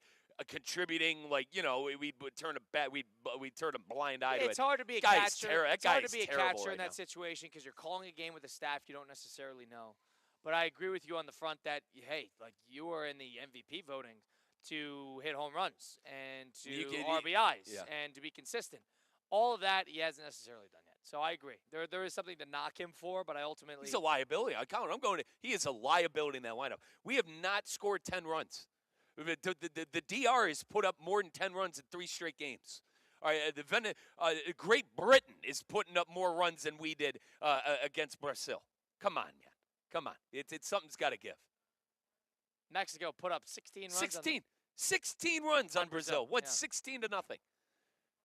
contributing, like, you know, we'd turn a blind eye to it. It's hard to be a Guy's catcher. That It's guy hard is to be a terrible catcher right in that now. situation because you're calling a game with a staff you don't necessarily know. But I agree with you on the front that, hey, like you are in the MVP voting to hit home runs and to RBIs and to be consistent. All of that he hasn't necessarily done yet. So I agree. There is something to knock him for, but I ultimately... He's a liability. He is a liability in that lineup. We have not scored 10 runs. The DR has put up more than 10 runs in 3 straight games. All right, Great Britain is putting up more runs than we did against Brazil. Come on, man. Come on. It's something's got to give. Mexico put up 16 runs. 16 runs on Brazil. Went 16 to nothing.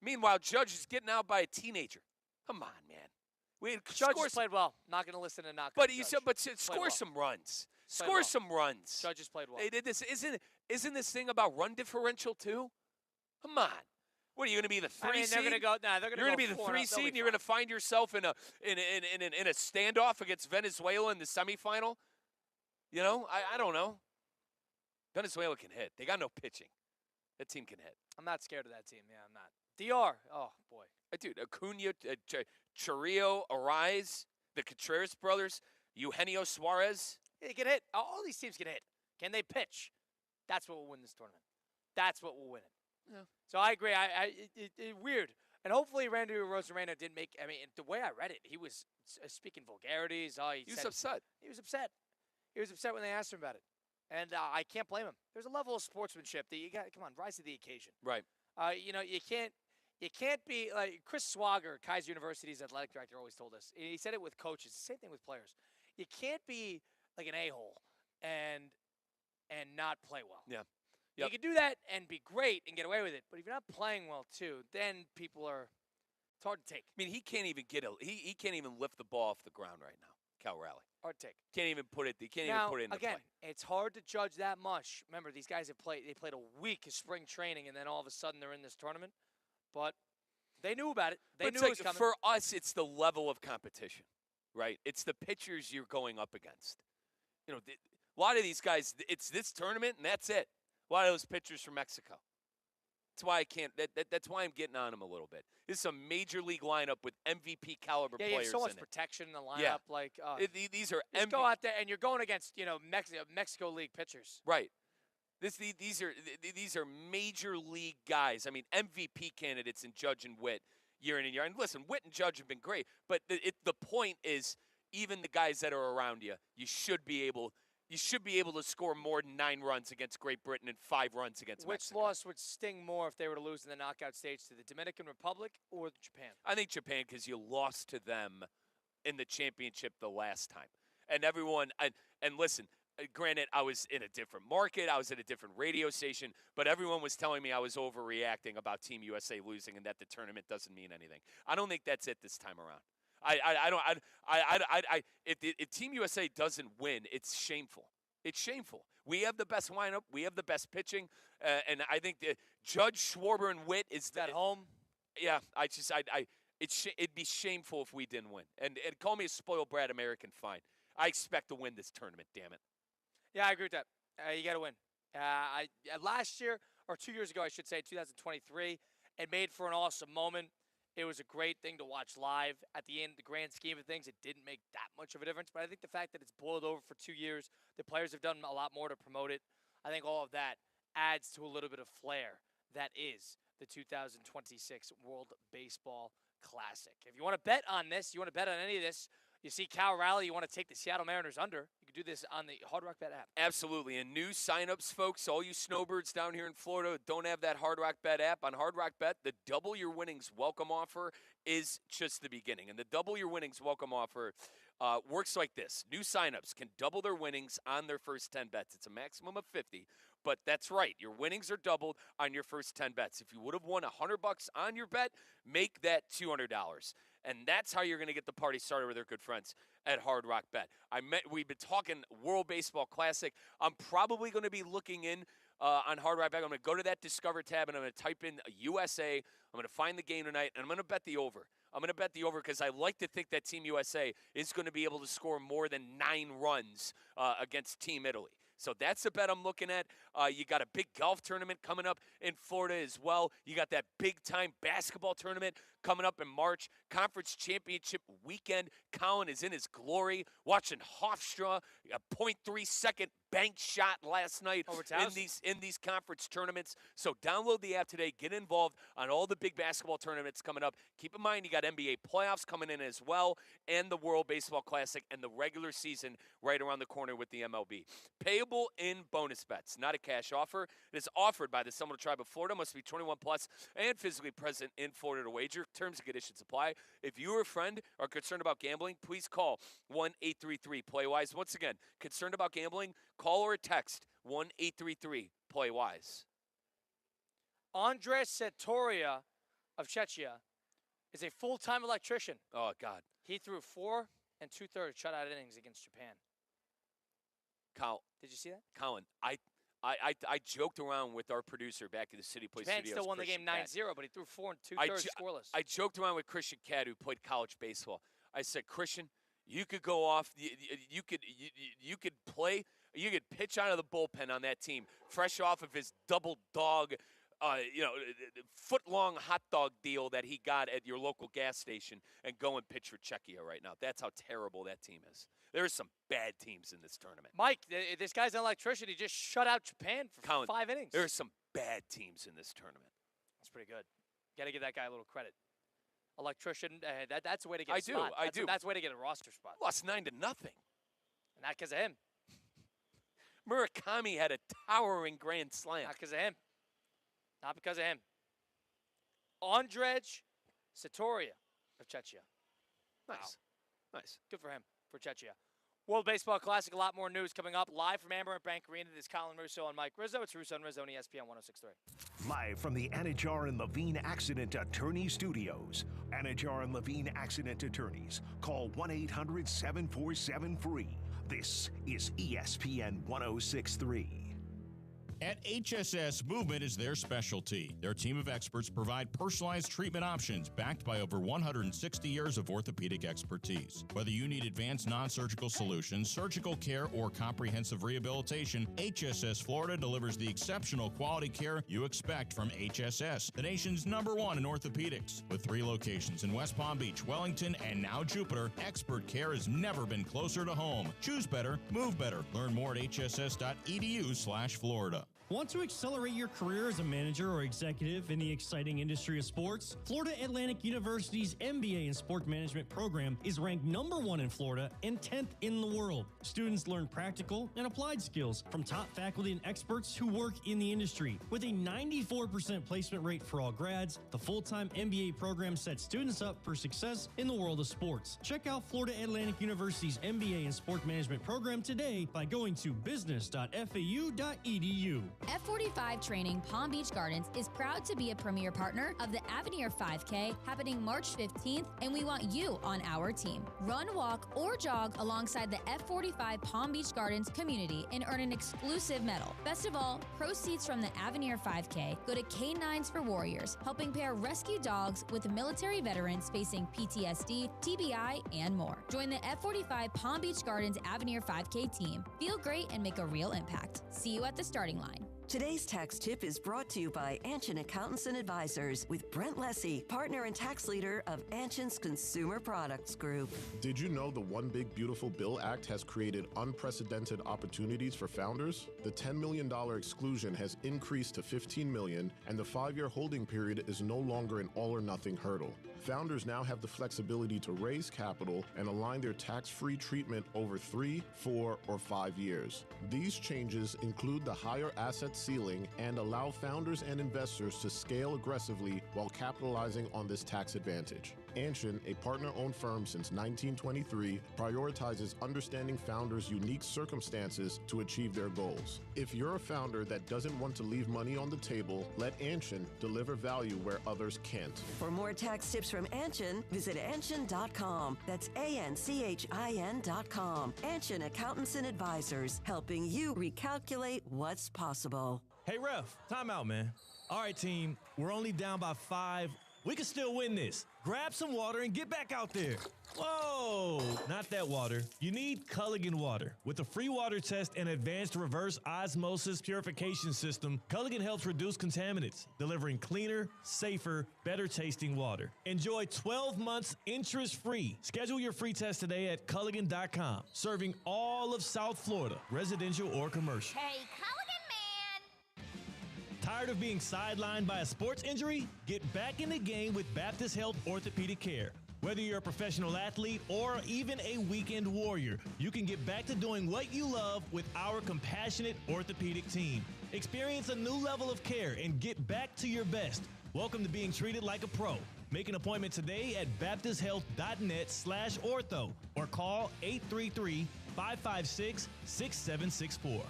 Meanwhile, Judge is getting out by a teenager. Come on, man. Judge has played well. Not going to listen to knock. But score some runs. Score some runs. Judge has played well. They did this. Isn't this thing about run differential too? Come on. What are you going to be the 3 seed? They're going to go. Nah, they're going to. You're going to be the 3 seed, and you're going to find yourself in a standoff against Venezuela in the semifinal. You know, I don't know. Venezuela can hit. They got no pitching. That team can hit. I'm not scared of that team. Yeah, I'm not. DR. Oh boy. Dude, Acuna, Chirrillo, Arise, the Contreras brothers, Eugenio Suarez. They can hit. All these teams can hit. Can they pitch? That's what will win this tournament. That's what will win it. Yeah. So I agree. Weird. And hopefully Randy RALEIGH didn't make. I mean, the way I read it, he was speaking vulgarities. He was upset. He was upset. He was upset when they asked him about it. And I can't blame him. There's a level of sportsmanship that you got. Come on, rise to the occasion. Right. You know, you can't be like Chris Swager, Kaiser University's athletic director, always told us. He said it with coaches. Same thing with players. You can't be like an a-hole and not play well. Yeah. You can do that and be great and get away with it. But if you're not playing well too, then people are. It's hard to take. I mean, he can't even he can't even lift the ball off the ground right now. Cal RALEIGh. Hard to take. Can't even put it. He can't now, even put it in the again, play. it's hard to judge that much. Remember, these guys they played a week of spring training, and then all of a sudden they're in this tournament. But they knew about it. They knew it was coming. For us, it's the level of competition, right? It's the pitchers you're going up against. You know, a lot of these guys, it's this tournament, and that's it. A lot of those pitchers from Mexico. That's why I can't. That's why I'm getting on them a little bit. This is a major league lineup with MVP caliber players. Yeah, you have so much in protection in the lineup. Yeah. Like these are just go out there and you're going against Mexico League pitchers. Right. These are major league guys. I mean, MVP candidates in Judge and Witt year in and year out. And listen, Witt and Judge have been great, but the point is, even the guys that are around you, you should be able to score more than 9 runs against Great Britain and 5 runs against Mexico. Which loss would sting more if they were to lose in the knockout stage to the Dominican Republic or Japan? I think Japan, because you lost to them in the championship the last time. And everyone, and listen, granted, I was in a different market, I was at a different radio station, but everyone was telling me I was overreacting about Team USA losing and that the tournament doesn't mean anything. I don't think that's it this time around. If Team USA doesn't win, it's shameful. It's shameful. We have the best lineup. We have the best pitching, and I think that Judge, Schwarber, and Witt is at home. Yeah, it'd be shameful if we didn't win. And call me a spoiled brat American, fine. I expect to win this tournament. Damn it. Yeah, I agree with that. You got to win. Last year, or 2 years ago, I should say, 2023. It made for an awesome moment. It was a great thing to watch live. At the end, the grand scheme of things, it didn't make that much of a difference. But I think the fact that it's boiled over for 2 years, the players have done a lot more to promote it. I think all of that adds to a little bit of flair. That is the 2026 World Baseball Classic. If you want to bet on this, you want to bet on any of this, you see Cal Raleigh, you want to take the Seattle Mariners under, you can do this on the Hard Rock Bet app. Absolutely. And new signups, folks, all you snowbirds down here in Florida don't have that Hard Rock Bet app. On Hard Rock Bet, the double your winnings welcome offer is just the beginning. And the double your winnings welcome offer works like this. New signups can double their winnings on their first 10 bets. It's a maximum of 50. But that's right. Your winnings are doubled on your first 10 bets. If you would have won $100 on your bet, make that $200. And that's how you're going to get the party started with our good friends at Hard Rock Bet. We've been talking World Baseball Classic. I'm probably going to be looking in on Hard Rock Bet. I'm going to go to that Discover tab, and I'm going to type in USA. I'm going to find the game tonight, and I'm going to bet the over. I'm going to bet the over because I like to think that Team USA is going to be able to score more than 9 runs against Team Italy. So that's the bet I'm looking at. You got a big golf tournament coming up in Florida as well. You got that big-time basketball tournament coming up in March. Conference championship weekend. Colin is in his glory. Watching Hofstra, a .3-second bank shot last night in these conference tournaments. So download the app today. Get involved on all the big basketball tournaments coming up. Keep in mind you got NBA playoffs coming in as well, and the World Baseball Classic and the regular season right around the corner with the MLB. Payable in bonus bets, not a cash offer. It is offered by the Seminole Tribe of Florida. Must be 21 plus and physically present in Florida to wager. Terms and conditions apply. If you or a friend are concerned about gambling, please call 1-833-PLAY-WISE. Once again, concerned about gambling, call or text 1-833-PLAY-WISE. Andres Satoria of Czechia is a full-time electrician. Oh, God. He threw 4 2/3 shutout innings against Japan. Did you see that? Colin, I joked around with our producer back at the City Place Japan Studios. still won the game 9-0, but he threw 4 2/3 scoreless. I joked around with Christian Catt, who played college baseball. I said, Christian, you could go off. You could play. You could pitch out of the bullpen on that team, fresh off of his double dog, foot-long hot dog deal that he got at your local gas station, and go and pitch for Czechia right now. That's how terrible that team is. There are some bad teams in this tournament. Mike, this guy's an electrician. He just shut out Japan for Colin, 5 innings. There are some bad teams in this tournament. That's pretty good. Got to give that guy a little credit. Electrician, that's the way to get a spot. I do. That's the way to get a roster spot. Lost 9-0. And not because of him. Murakami had a towering grand slam. Not because of him. Not because of him. Andrej Satoria of Czechia. Nice. Wow. Nice. Good for him, for Czechia. World Baseball Classic, a lot more news coming up. Live from Amerant Bank Arena, this is Colin Russo and Mike Rizzo. It's Russo and Rizzo on ESPN 106.3. Live from the Anajar and Levine Accident Attorney Studios. Anajar and Levine Accident Attorneys. Call 1-800-747-FREE. This is ESPN 106.3. At HSS, movement is their specialty. Their team of experts provide personalized treatment options backed by over 160 years of orthopedic expertise. Whether you need advanced non-surgical solutions, surgical care, or comprehensive rehabilitation, HSS Florida delivers the exceptional quality care you expect from HSS, the nation's #1 in orthopedics. With 3 locations in West Palm Beach, Wellington, and now Jupiter, expert care has never been closer to home. Choose better, move better. Learn more at hss.edu/Florida. Want to accelerate your career as a manager or executive in the exciting industry of sports? Florida Atlantic University's MBA in Sport Management program is ranked #1 in Florida and 10th in the world. Students learn practical and applied skills from top faculty and experts who work in the industry. With a 94% placement rate for all grads, the full-time MBA program sets students up for success in the world of sports. Check out Florida Atlantic University's MBA in Sport Management program today by going to business.fau.edu. F45 Training Palm Beach Gardens is proud to be a premier partner of the Avenir 5K happening March 15th, and we want you on our team. Run, walk, or jog alongside the F45 Palm Beach Gardens community and earn an exclusive medal. Best of all, proceeds from the Avenir 5K go to K9s for Warriors, helping pair rescue dogs with military veterans facing PTSD, TBI, and more. Join the F45 Palm Beach Gardens Avenir 5K team. Feel great and make a real impact. See you at the starting line. Today's tax tip is brought to you by Anshin Accountants and Advisors with Brent Lessy, partner and tax leader of Anshin's Consumer Products Group. Did you know the One Big Beautiful Bill Act has created unprecedented opportunities for founders? The $10 million exclusion has increased to $15 million, and the 5-year holding period is no longer an all-or-nothing hurdle. Founders now have the flexibility to raise capital and align their tax-free treatment over 3, 4, or 5 years. These changes include the higher asset ceiling and allow founders and investors to scale aggressively while capitalizing on this tax advantage. Anshin, a partner-owned firm since 1923, prioritizes understanding founders' unique circumstances to achieve their goals. If you're a founder that doesn't want to leave money on the table, let Anshin deliver value where others can't. For more tax tips from Anshin, visit Anshin.com. That's ANCHIN.com. Anshin Accountants and Advisors, helping you recalculate what's possible. Hey, ref, time out, man. All right, team, we're only down by 5. We can still win this. Grab some water and get back out there. Whoa, not that water. You need Culligan water. With a free water test and advanced reverse osmosis purification system, Culligan helps reduce contaminants, delivering cleaner, safer, better tasting water. Enjoy 12 months interest-free. Schedule your free test today at Culligan.com, serving all of South Florida, residential or commercial. Hey, Culligan man! Tired of being sidelined by a sports injury? Get back in the game with Baptist Health Orthopedic Care. Whether you're a professional athlete or even a weekend warrior, you can get back to doing what you love with our compassionate orthopedic team. Experience a new level of care and get back to your best. Welcome to being treated like a pro. Make an appointment today at baptisthealth.net/ortho or call 833-556-6764.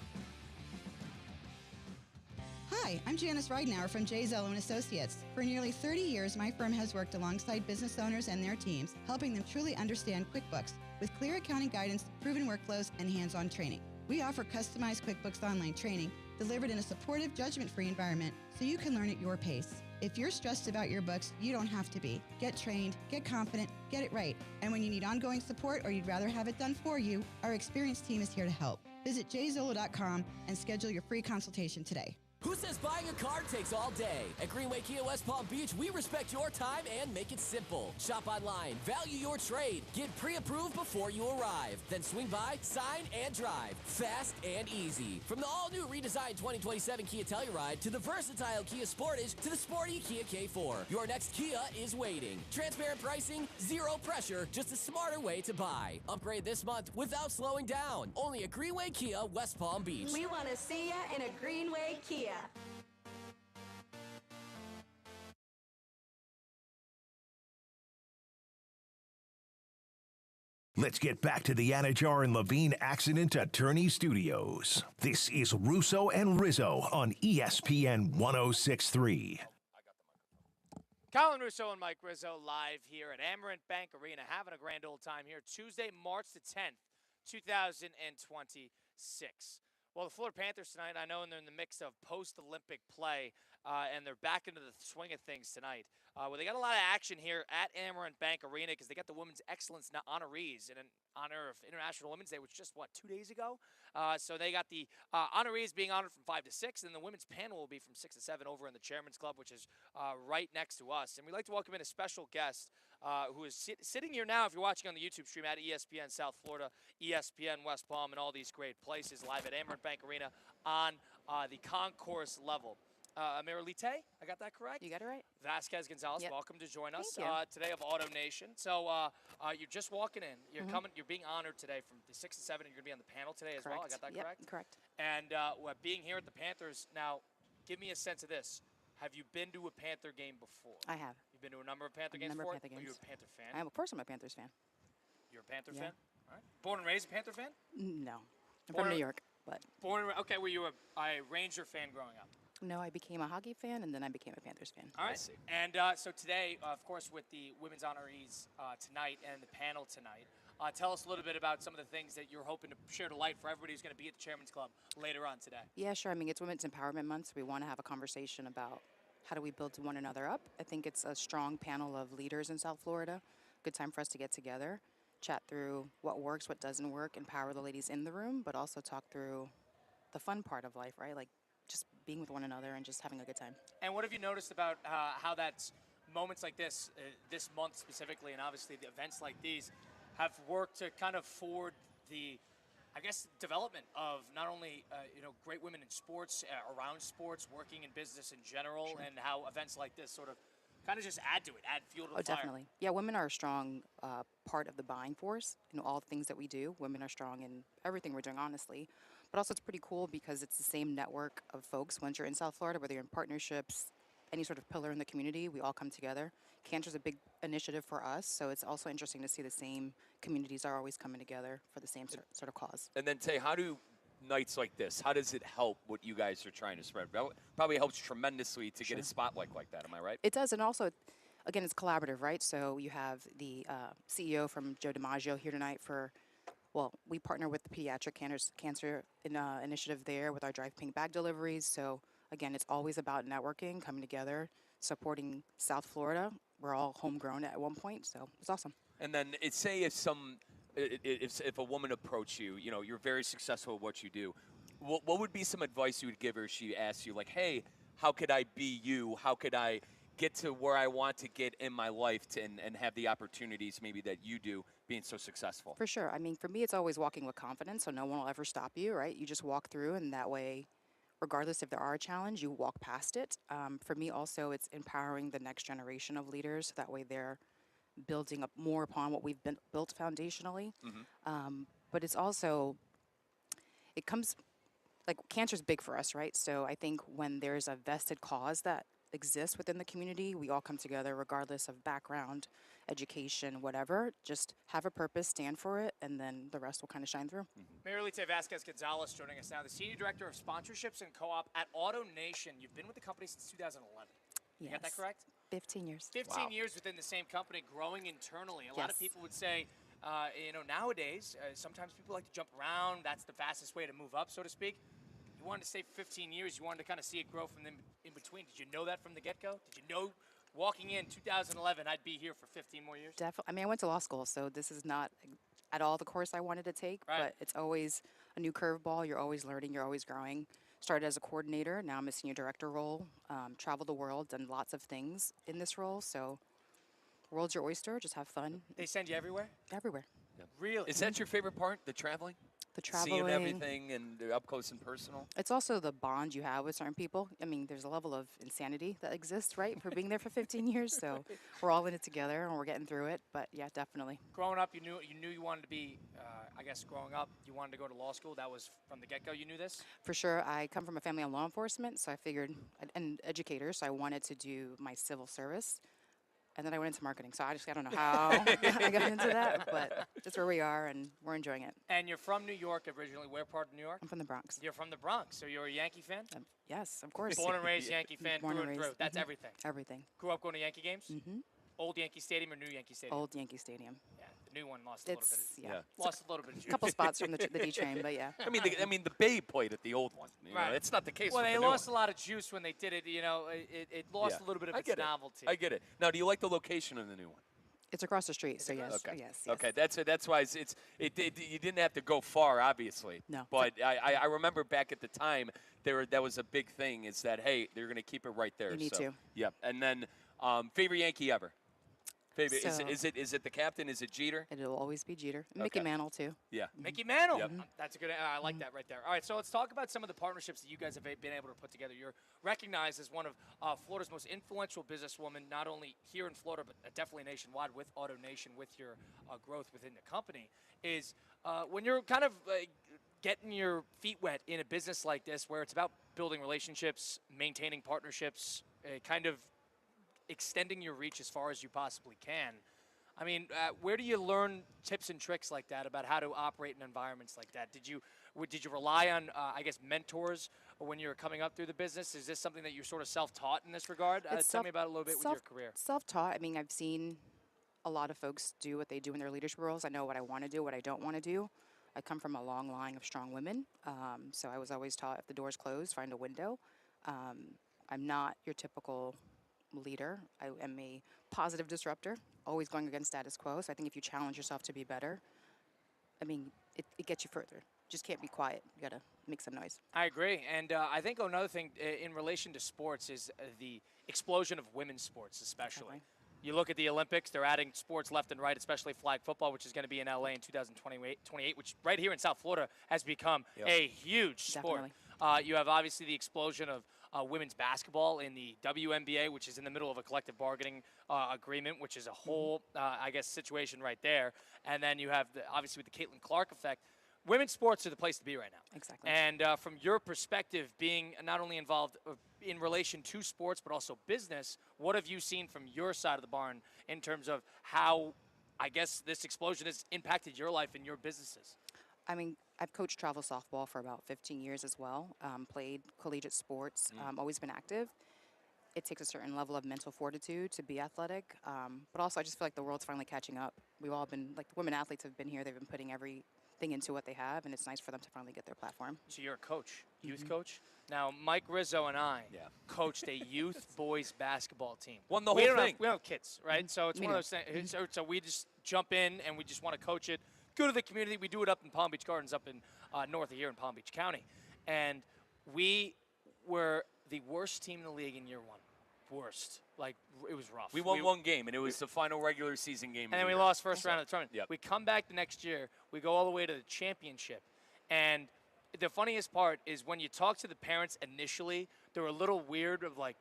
Hi, I'm Janice Ridenour from J. Zello & Associates. For nearly 30 years, my firm has worked alongside business owners and their teams, helping them truly understand QuickBooks with clear accounting guidance, proven workflows, and hands-on training. We offer customized QuickBooks Online training delivered in a supportive, judgment-free environment so you can learn at your pace. If you're stressed about your books, you don't have to be. Get trained, get confident, get it right. And when you need ongoing support or you'd rather have it done for you, our experienced team is here to help. Visit jzillow.com and schedule your free consultation today. Who says buying a car takes all day? At Greenway Kia West Palm Beach, we respect your time and make it simple. Shop online, value your trade, get pre-approved before you arrive. Then swing by, sign, and drive. Fast and easy. From the all-new redesigned 2027 Kia Telluride to the versatile Kia Sportage to the sporty Kia K4. Your next Kia is waiting. Transparent pricing, zero pressure, just a smarter way to buy. Upgrade this month without slowing down. Only at Greenway Kia West Palm Beach. We want to see ya in a Greenway Kia. Let's get back to the Anajar and Levine Accident Attorney Studios. This is Russo and Rizzo on ESPN 106.3. Colin Russo and Mike Rizzo live here at Amerant Bank Arena, having a grand old time here. Tuesday, March the 10th, 2026. Well, the Florida Panthers tonight, I know they're in the mix of post-Olympic play, and they're back into the swing of things tonight. Well, they got a lot of action here at Amerant Bank Arena because they got the Women's Excellence honorees in honor of International Women's Day, which just, 2 days ago? So they got the honorees being honored from 5 to 6, and the women's panel will be from 6 to 7 over in the Chairman's Club, which is right next to us. And we'd like to welcome in a special guest who is sitting here now, if you're watching on the YouTube stream, at ESPN South Florida, ESPN West Palm, and all these great places, live at Amerant Bank Arena on the concourse level. Amiralite, I got that correct? You got it right. Vasquez Gonzalez, welcome to join us today of Auto Nation. So you're just walking in. You're coming. You're being honored today from the 6 to 7. And you're going to be on the panel today as well. I got that correct? Correct. And being here at the Panthers, now give me a sense of this. Have you been to a Panther game before? I have. You've been to a number of Panther games before? Are you a Panther fan? Of course I'm a Panthers fan. You're a Panther fan? All right. Born and raised a Panther fan? No. I'm from New York, but. Okay, were you a Ranger fan growing up? No, I became a hockey fan, and then I became a Panthers fan. All right. And so today, of course, with the women's honorees tonight and the panel tonight, tell us a little bit about some of the things that you're hoping to share to light for everybody who's going to be at the Chairman's Club later on today. Yeah, sure. I mean, it's Women's Empowerment Month, so we want to have a conversation about how do we build one another up. I think it's a strong panel of leaders in South Florida. Good time for us to get together, chat through what works, what doesn't work, empower the ladies in the room, but also talk through the fun part of life, right? Like just being with one another and just having a good time. And what have you noticed about how that's moments like this month specifically, and obviously the events like these, have worked to kind of forward the, I guess, development of not only great women in sports, around sports, working in business in general, and how events like this sort of kind of just add to it, add fuel to the fire. Definitely. Yeah, women are a strong part of the buying force. All the things that we do, women are strong in everything we're doing, honestly. But also, it's pretty cool because it's the same network of folks. Once you're in South Florida, whether you're in partnerships, any sort of pillar in the community, we all come together. Cancer's a big initiative for us, so it's also interesting to see the same communities are always coming together for the same sort of cause. And then, Tay, how do nights like this, how does it help what you guys are trying to spread? Probably helps tremendously to get a spotlight like that. Am I right? It does, and also, again, it's collaborative, right? So you have the CEO from Joe DiMaggio here tonight for, well, we partner with the Pediatric Cancer Initiative there with our Drive Pink bag deliveries. So, again, it's always about networking, coming together, supporting South Florida. We're all homegrown at one point, so it's awesome. And then say if a woman approached you, you're very successful at what you do, what would be some advice you would give her if she asked you, like, hey, how could I be you? How could I get to where I want to get in my life and have the opportunities maybe that you do being so successful? For sure. I mean, for me, it's always walking with confidence, so no one will ever stop you, right? You just walk through, and that way, regardless if there are a challenge, you walk past it. For me, also, it's empowering the next generation of leaders, so that way they're building up more upon what we've been built foundationally. But it's also, it comes, like, cancer's big for us, right? So I think when there's a vested cause that exists within the community, we all come together regardless of background, education, whatever. Just have a purpose, stand for it, and then the rest will kind of shine through. Marilita Vasquez-Gonzalez joining us now, the Senior Director of Sponsorships and Co-op at AutoNation. You've been with the company since 2011. You got that correct? 15 years. 15 years within the same company, growing internally. A lot of people would say, nowadays, sometimes people like to jump around. That's the fastest way to move up, so to speak. You wanted to stay for 15 years. You wanted to kind of see it grow from in between. Did you know that from the get-go? Did you know walking in 2011 I'd be here for 15 more years? Definitely. I mean, I went to law school, so this is not at all the course I wanted to take, but it's always a new curveball. You're always learning. You're always growing. Started as a coordinator. Now I'm a senior director role. Traveled the world, done lots of things in this role. So world's your oyster. Just have fun. They send you everywhere? Everywhere. Yeah. Really? Is that your favorite part, the traveling? The traveling. Seeing everything and up close and personal? It's also the bond you have with certain people. I mean, there's a level of insanity that exists, right, for being there for 15 years. So we're all in it together, and we're getting through it. But, yeah, definitely. Growing up, you knew you wanted to be, growing up, you wanted to go to law school. That was from the get-go. You knew this? For sure. I come from a family of law enforcement, so I figured, and educator, so I wanted to do my civil service. And then I went into marketing, so I don't know how I got into that, but that's where we are, and we're enjoying it. And you're from New York originally. Where part of New York? I'm from the Bronx. You're from the Bronx, so you're a Yankee fan? Yes, of course. Born and raised Yankee fan, Born through and and through. raised. That's everything. Everything. Grew up going to Yankee games? Mm-hmm. Old Yankee Stadium or new Yankee Stadium? Old Yankee Stadium. Yeah, the new one lost a little bit. Lost a little bit of juice. A couple spots from the D train, but yeah. I mean, the Bay played at the old one. Right. It's not the case. Well, with they the new lost one. a lot of juice when they did it. It lost a little bit of its novelty. I get it. Now, do you like the location of the new one? It's across the street, so yes. Okay. Yes. Okay, that's why you didn't have to go far, obviously. No. But I remember back at the time that was a big thing. Is that, hey, they're going to keep it right there. You need to. Yep. And then favorite Yankee ever. Favorite So- is it the captain? Is it Jeter? It'll always be Jeter. Mickey Mantle, too. Yeah. Mickey Mantle. Yep. That's a good. I like that right there. All right, so let's talk about some of the partnerships that you guys have been able to put together. You're recognized as one of Florida's most influential businesswomen, not only here in Florida but definitely nationwide with AutoNation, with your growth within the company. Is when you're kind of getting your feet wet in a business like this, where it's about building relationships, maintaining partnerships, kind of extending your reach as far as you possibly can. I mean, where do you learn tips and tricks like that about how to operate in environments like that? Did you rely on, mentors when you were coming up through the business? Is this something that you're sort of self-taught in this regard? Tell me about it a little bit with your career. Self-taught. I mean, I've seen a lot of folks do what they do in their leadership roles. I know what I want to do, what I don't want to do. I come from a long line of strong women, so I was always taught if the door's closed, find a window. I'm not your typical leader. I am a positive disruptor, always going against status quo. So I think if you challenge yourself to be better, I mean, it gets you further. just can't be quiet. You got to make some noise. I agree. And I think another thing in relation to sports is the explosion of women's sports, especially. Definitely. You look at the Olympics, they're adding sports left and right, especially flag football, which is going to be in LA in 2028, which right here in South Florida has become a huge sport. You have obviously the explosion of women's basketball in the WNBA, which is in the middle of a collective bargaining agreement, which is a whole, I guess, situation right there. And then you have, obviously, with the Caitlin Clark effect. Women's sports are the place to be right now. Exactly. And from your perspective, being not only involved in relation to sports but also business, what have you seen from your side of the barn in terms of how, I guess, this explosion has impacted your life and your businesses? I mean, I've coached travel softball for about 15 years as well, played collegiate sports, always been active. It takes a certain level of mental fortitude to be athletic, but also I just feel like the world's finally catching up. We've all been, like the women athletes have been here, they've been putting everything into what they have, and it's nice for them to finally get their platform. So you're a coach, youth coach? Now, Mike Rizzo and I coached a youth boys basketball team. Won the whole thing. We don't have kids, right? So it's one of those things. So we just jump in and we just want to coach it. Go to the community. We do it up in Palm Beach Gardens up in north of here in Palm Beach County. And we were the worst team in the league in year one. Worst. Like, it was rough. We won one game, and it was the final regular season game. And then we lost first round of the tournament. We come back the next year. We go all the way to the championship. And the funniest part is when you talk to the parents initially, they're a little weird of like,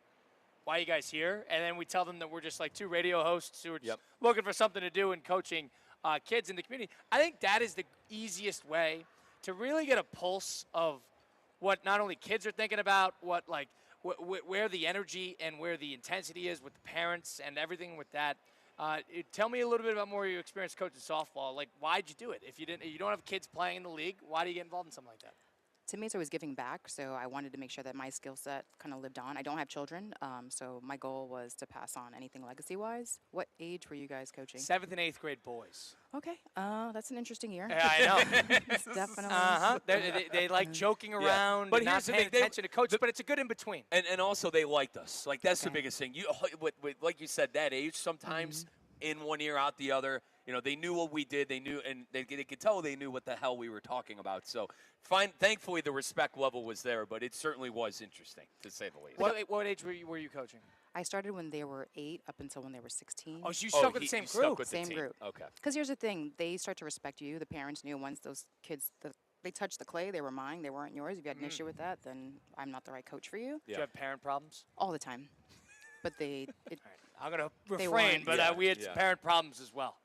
why are you guys here? And then we tell them that we're just like two radio hosts who are just looking for something to do and coaching kids in the community. I think that is the easiest way to really get a pulse of what not only kids are thinking about, what like where the energy and where the intensity is with the parents and everything with that. Tell me a little bit about more of your experience coaching softball. Like, why'd you do it? If you don't have kids playing in the league, why do you get involved in something like that? To me, it's always giving back, so I wanted to make sure that my skill set kind of lived on. I don't have children, so my goal was to pass on anything legacy-wise. What age were you guys coaching? 7th and 8th grade boys. Okay, that's an interesting year. Yeah, I know. Definitely. They like joking around, but not paying attention to coaches, but it's a good in-between. And also they liked us. Like, that's the biggest thing. Like you said, that age sometimes in one ear, out the other. You know, they knew what we did. They knew, and they could tell they knew what the hell we were talking about. So, thankfully, the respect level was there, but it certainly was interesting, to say the least. What age were you coaching? I started when they were 8 up until when they were 16. Oh, so you stuck with the same group? Same group. Okay. Because here's the thing. They start to respect you. The parents knew once those kids, they touched the clay, they were mine, they weren't yours. If you had an issue with that, then I'm not the right coach for you. Do you have parent problems? All the time. But I'm going to refrain, but we had parent problems as well.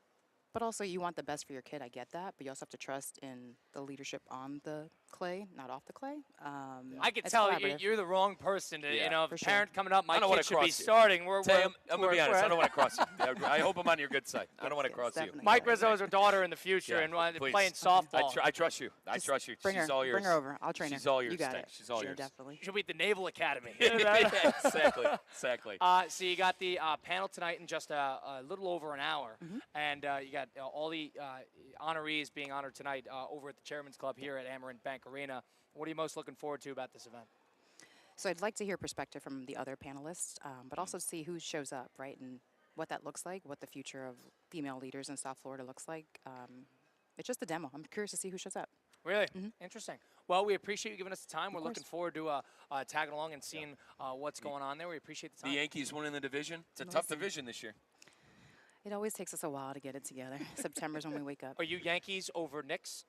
But also, you want the best for your kid. I get that, but you also have to trust in the leadership on the clay, not off the clay. I can tell you're the wrong person. To, you know, if a parent coming up, my kid should be starting. I'm gonna be honest. I don't want to cross you. I hope I'm on your good side. I don't want to cross you. Mike Rizzo is her daughter in the future and playing softball. I trust you. I trust you. She's all yours. Bring her over. I'll train her. She's all yours. You got it. She's all yours. Definitely. She'll be at the Naval Academy. Exactly. So you got the panel tonight in just a little over an hour, and you got all the honorees being honored tonight over at the Chairman's Club here at Amerant Bank Arena. What are you most looking forward to about this event? So I'd like to hear perspective from the other panelists, but also see who shows up, right, and what that looks like, what the future of female leaders in South Florida looks like. It's just a demo. I'm curious to see who shows up. Really? Interesting. Well, we appreciate you giving us the time. We're looking forward to tagging along and seeing what's going on there. We appreciate the time. The Yankees winning the division. It's a tough division this year. It always takes us a while to get it together. September's when we wake up. Are you Yankees over Knicks?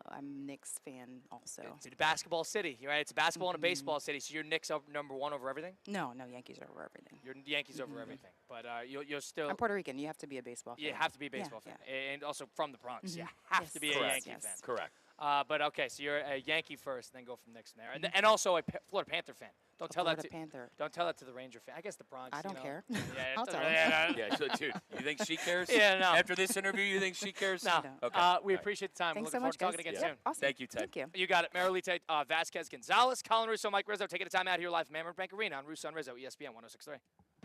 I'm Knicks fan also. It's a basketball city, right? It's a basketball and a baseball city, so you're Knicks number one over everything? No, Yankees are over everything. You're Yankees over everything. But you're still... I'm Puerto Rican. You have to be a baseball fan. You have to be a baseball fan. And also from the Bronx. You have to be a Yankee fan. Correct. But okay, so you're a Yankee first, and then go from Knicks from there, and also a Florida Panther fan. Don't tell that to the Ranger fan. I guess the Bronx. I don't care. Yeah, I'll tell him. Yeah, so dude, you think she cares? Yeah, no. After this interview, you think she cares? No. Okay. We appreciate the time. Thanks We're looking so much, forward to talking guys. again soon. Awesome. Thank you, Ted. Thank you. You got it. Marilita Vasquez-Gonzalez, Colin Russo, Mike Rizzo, taking the time out here live from Amerant Bank Arena on Russo and Rizzo, ESPN 106.3.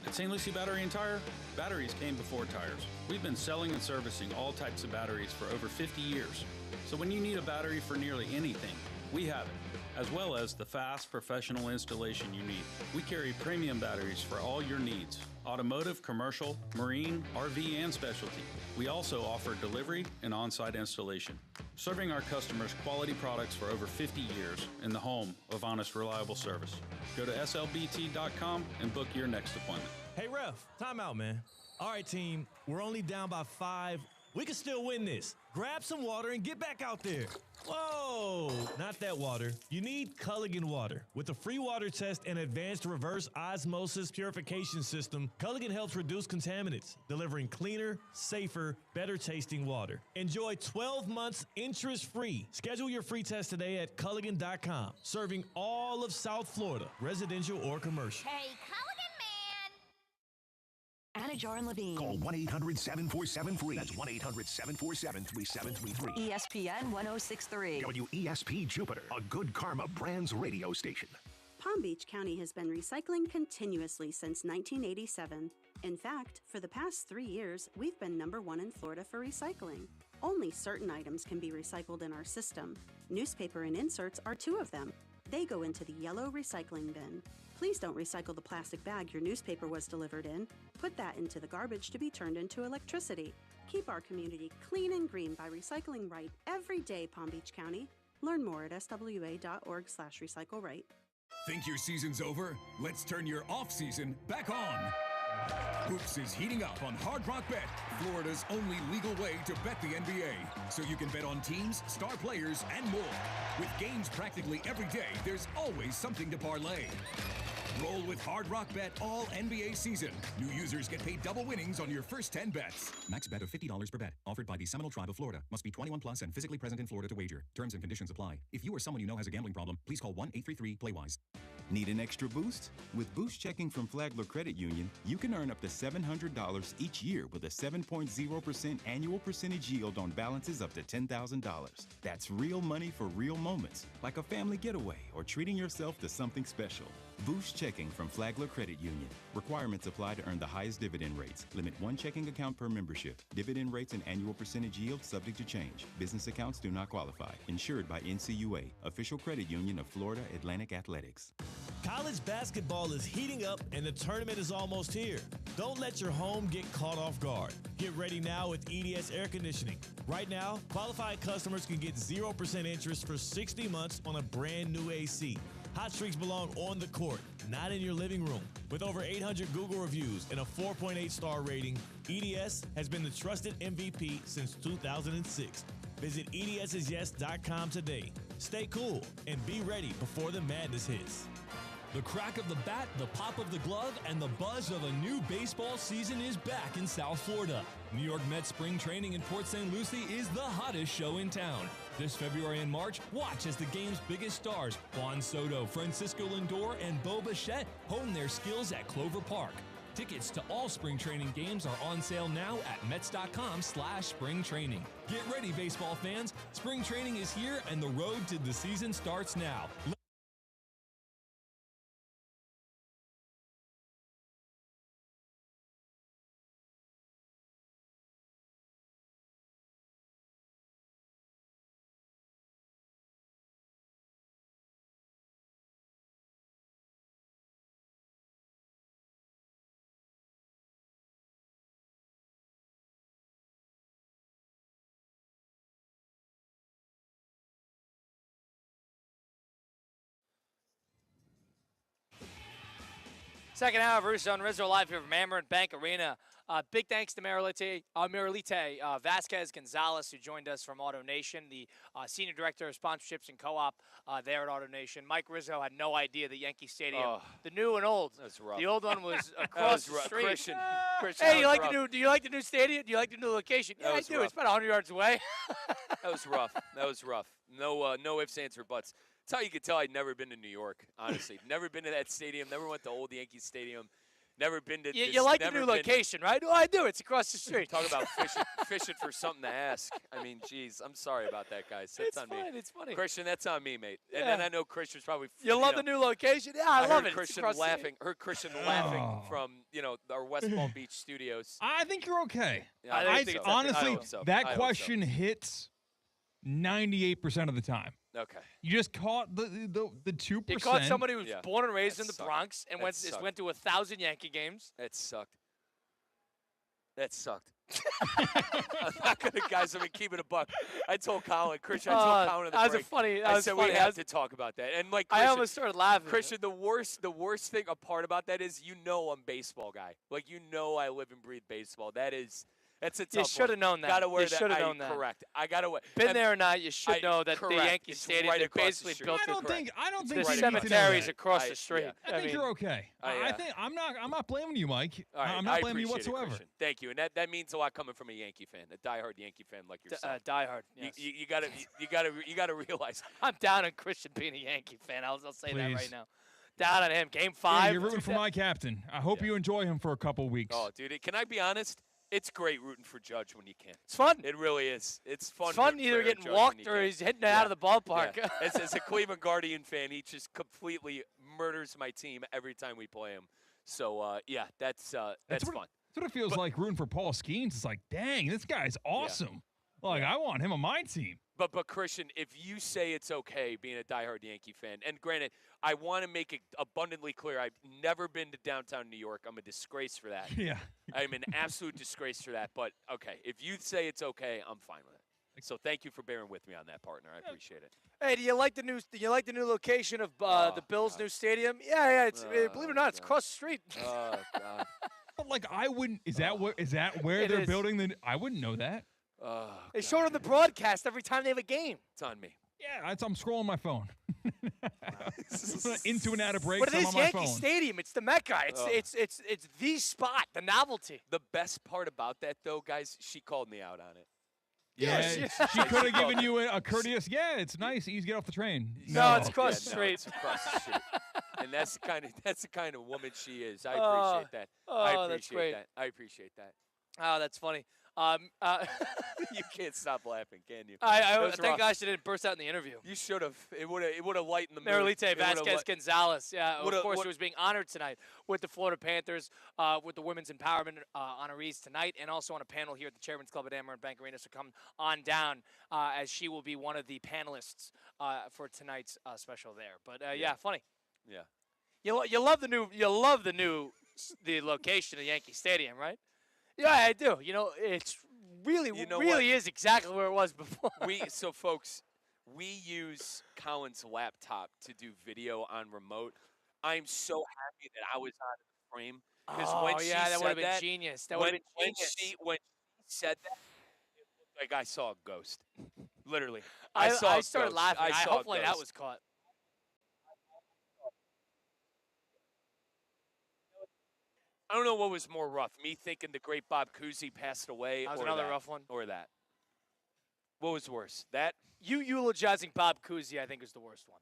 At St. Lucie Battery and Tire, batteries came before tires. We've been selling and servicing all types of batteries for over 50 years. So when you need a battery for nearly anything, we have it. as well as the fast professional installation you need. We carry premium batteries for all your needs: automotive, commercial, marine, RV, and specialty. We also offer delivery and on-site installation, serving our customers quality products for over 50 years in the home of honest, reliable service. Go to slbt.com and book your next appointment. Hey, ref, time out, man. All right, team, we're only down by 5. We can still win this. Grab some water and get back out there. Whoa, not that water. You need Culligan water. With a free water test and advanced reverse osmosis purification system, Culligan helps reduce contaminants, delivering cleaner, safer, better tasting water. Enjoy 12 months interest-free. Schedule your free test today at Culligan.com. Serving all of South Florida, residential or commercial. Hey, Culligan man! Anajar and Levine. Call 1-800-747-FREE. That's 1-800-747-3733. ESPN 1063. WESP Jupiter, a Good Karma Brands radio station. Palm Beach County has been recycling continuously since 1987. In fact, for the past 3 years, we've been #1 in Florida for recycling. Only certain items can be recycled in our system. Newspaper and inserts are 2 of them. They go into the yellow recycling bin. Please don't recycle the plastic bag your newspaper was delivered in. Put that into the garbage to be turned into electricity. Keep our community clean and green by recycling right every day, Palm Beach County. Learn more at swa.org/recycleright. Think your season's over? Let's turn your off-season back on. Hoops is heating up on Hard Rock Bet, Florida's only legal way to bet the NBA. So you can bet on teams, star players, and more. With games practically every day, there's always something to parlay. Roll with Hard Rock Bet all NBA season. New users get paid double winnings on your first 10 bets. Max bet of $50 per bet. Offered by the Seminole Tribe of Florida. Must be 21 plus and physically present in Florida to wager. Terms and conditions apply. If you or someone you know has a gambling problem, please call 1-833-PLAY-WISE. Need an extra boost? With Boost Checking from Flagler Credit Union, you can earn up to $700 each year with a 7.0% annual percentage yield on balances up to $10,000. That's real money for real moments, like a family getaway or treating yourself to something special. Boost Checking from Flagler Credit Union. Requirements apply to earn the highest dividend rates. Limit 1 checking account per membership. Dividend rates and annual percentage yield subject to change. Business accounts do not qualify. Insured by NCUA, official credit union of Florida Atlantic Athletics. College basketball is heating up and the tournament is almost here. Don't let your home get caught off guard. Get ready now with EDS Air Conditioning. Right now, qualified customers can get 0% interest for 60 months on a brand new AC. Hot streaks belong on the court, not in your living room. With over 800 Google reviews and a 4.8 star rating, EDS has been the trusted MVP since 2006. Visit edsyes.com today. Stay cool and be ready before the madness hits. The crack of the bat, the pop of the glove, and the buzz of a new baseball season is back in South Florida. New York Mets spring training in Port St. Lucie is the hottest show in town. This February and March, watch as the game's biggest stars, Juan Soto, Francisco Lindor, and Bo Bichette, hone their skills at Clover Park. Tickets to all spring training games are on sale now at Mets.com/springtraining. Get ready, baseball fans. Spring training is here, and the road to the season starts now. Second half of Russo and Rizzo live here from Amerant Bank Arena. Big thanks to Marilite Vasquez Gonzalez, who joined us from Auto Nation, the Senior Director of Sponsorships and Co-op there at Auto Nation. Mike Rizzo had no idea that Yankee Stadium, the new and old. That's rough. The old one was across the street. Christian, Hey, do you like the new stadium? Do you like the new location? Yeah, I do. Rough. It's about 100 yards away. That was rough. That was rough. No ifs, ands, or buts. That's how you could tell I'd never been to New York, honestly. Never been to that stadium. Never went to old Yankee Stadium. Never been to You like the new location, right? Oh, I do. It's across the street. Talk about fishing for something to ask. I mean, geez, I'm sorry about that, guys. That's on me. It's funny. Christian, that's on me, mate. Yeah. And then I know Christian's probably. You love the new location? Yeah, I love heard it. Christian laughing. Heard Christian laughing from our West Palm Beach studios. I think you're okay. Yeah, Honestly, that question hits 98% of the time. Okay. You just caught the 2%. You caught somebody who was Yeah. born and raised That in the sucked. Bronx and That went sucked. to 1,000 Yankee games. That sucked. That sucked. I'm not gonna, guys. I'm gonna keep it a buck. I told Colin, Christian. I told Colin at the that was break. a funny. That I was said funny. we have to talk about that. And like, I Christian, almost started laughing. Christian, the worst thing, a part about that is, I'm a baseball guy. Like, I live and breathe baseball. That's a tough You should have known that. Gotta wear You that. should have known that. Correct. I gotta wear. Been and there or not, you should know that the correct. Yankee It's Stadium right they across the basically street. built I don't think the you need to know cemeteries that. across the street. I think you're okay. I think I'm not blaming you, Mike. All right, I'm not I blaming you appreciate it, whatsoever. Christian. Thank you, and that means a lot coming from a Yankee fan, a diehard Yankee fan like yourself. Diehard. Yes. You gotta realize. I'm down on Christian being a Yankee fan. I'll say that right Please. now. Down on him. Game Yeah, 5. you're rooting for my captain. I hope you enjoy him for a couple weeks. Oh, dude, can I be honest? It's great rooting for Judge when you can. It's fun. It really is. It's fun. It's fun rooting either for getting Judge when walked you or can. he's hitting it out of the ballpark. Yeah. As a Cleveland Guardian fan, he just completely murders my team every time we play him. So that's fun. That's what it feels like rooting for Paul Skeens. It's like, dang, this guy's awesome. Like, I want him on my team. But Christian, if you say it's okay being a diehard Yankee fan, and granted, I want to make it abundantly clear, I've never been to downtown New York. I'm a disgrace for that. Yeah. I'm an absolute disgrace for that. But okay, if you say it's okay, I'm fine with it. So thank you for bearing with me on that, partner. I appreciate it. Hey, do you like the new location of the Bills' new stadium? Yeah. It's believe it or not, it's across the street. Oh God. But like, I wouldn't. Is that where It they're is. building the? I wouldn't know that. They show it on the broadcast every time they have a game. It's on me. Yeah, I'm scrolling my phone. Into and out of breaks. But it I'm is on my Yankee phone. Stadium. It's the Mecca. It's the spot, the novelty. The best part about that, though, guys, she called me out on it. Yeah, Yes. she could have given you a courteous. Yeah, it's nice. Easy to get off the train. No, it's across the no, street. it's across the street. And that's the kind of woman she is. I appreciate that. I oh, appreciate that's great. that. I appreciate that. Oh, that's funny. You can't stop laughing, can you? I That was thank rough. God she didn't burst out in the interview. You should have. It would have lightened the mood. Marilite It would've Vasquez Gonzalez, yeah, Would've- of course, what- she was being honored tonight with the Florida Panthers, with the Women's Empowerment honorees tonight, and also on a panel here at the Chairman's Club at Amerant Bank Arena. So come on down, as she will be one of the panelists for tonight's special there. But yeah, funny. Yeah. You love the new the location of Yankee Stadium, right? Yeah, I do. It's really is exactly where it was before. So folks, we use Colin's laptop to do video on remote. I'm so happy that I was on the frame because when she that said would have been that, genius. That would have been genius. when she said that, it looked like I saw a ghost. Literally, I saw a started ghost. laughing. I saw a Hopefully that ghost. was caught. I don't know what was more rough, me thinking the great Bob Cousy passed away, That was or another that, rough one. or that. What was worse? That You eulogizing Bob Cousy, I think, is the worst one.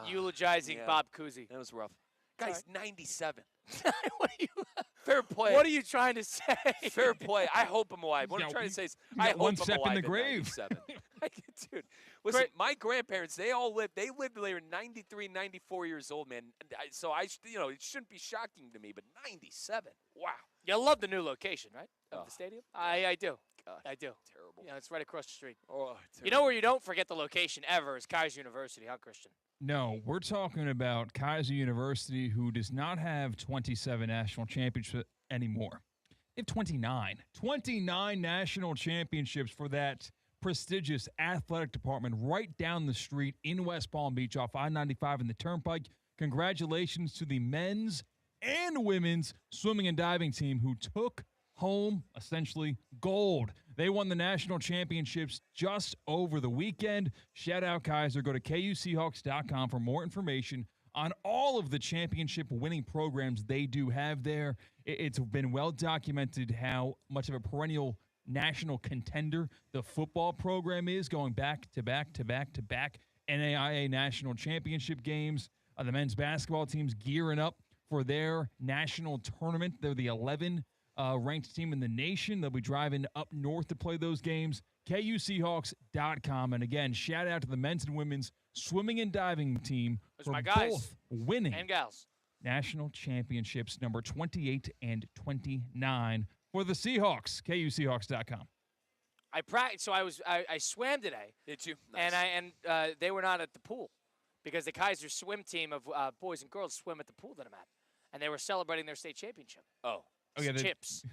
Eulogizing yeah. Bob Cousy. That was rough. Guys, 97. What are you? Fair play. What are you trying to say? Fair play. I hope I'm alive. What I'm got- trying to say is, you I got hope one I'm step in alive the grave. 97. Dude, listen, my grandparents, they lived they were 93, 94 years old, man. So it shouldn't be shocking to me, but 97. Wow. You love the new location, right? Of Oh. the stadium? I do. Gosh, I do. terrible. Yeah, it's right across the street. Oh, You know where you don't forget the location ever is Kaiser University, huh, Christian? No, we're talking about Kaiser University, who does not have 27 national championships anymore. They have 29. 29 national championships for that prestigious athletic department right down the street in West Palm Beach off I-95 and the Turnpike. Congratulations to the men's and women's swimming and diving team who took home, essentially, gold. They won the national championships just over the weekend. Shout out, Kaiser. Go to KUSeahawks.com for more information on all of the championship-winning programs they do have there. It's been well documented how much of a perennial national contender the football program is, going back to back to back to back NAIA national championship games. The men's basketball team's gearing up for their national tournament. They're the 11 ranked team in the nation. They'll be driving up north to play those games. KUSeahawks.com. And again, shout out to the men's and women's swimming and diving team Those for are my guys. both winning And gals. national championships number 28 and 29 for the Seahawks. KUSeahawks.com. I practiced. So I swam today. Did you? And Nice. they were not at the pool because the Kaiser swim team of boys and girls swim at the pool that I'm at, and they were celebrating their state championship. Oh. Okay, the Chips.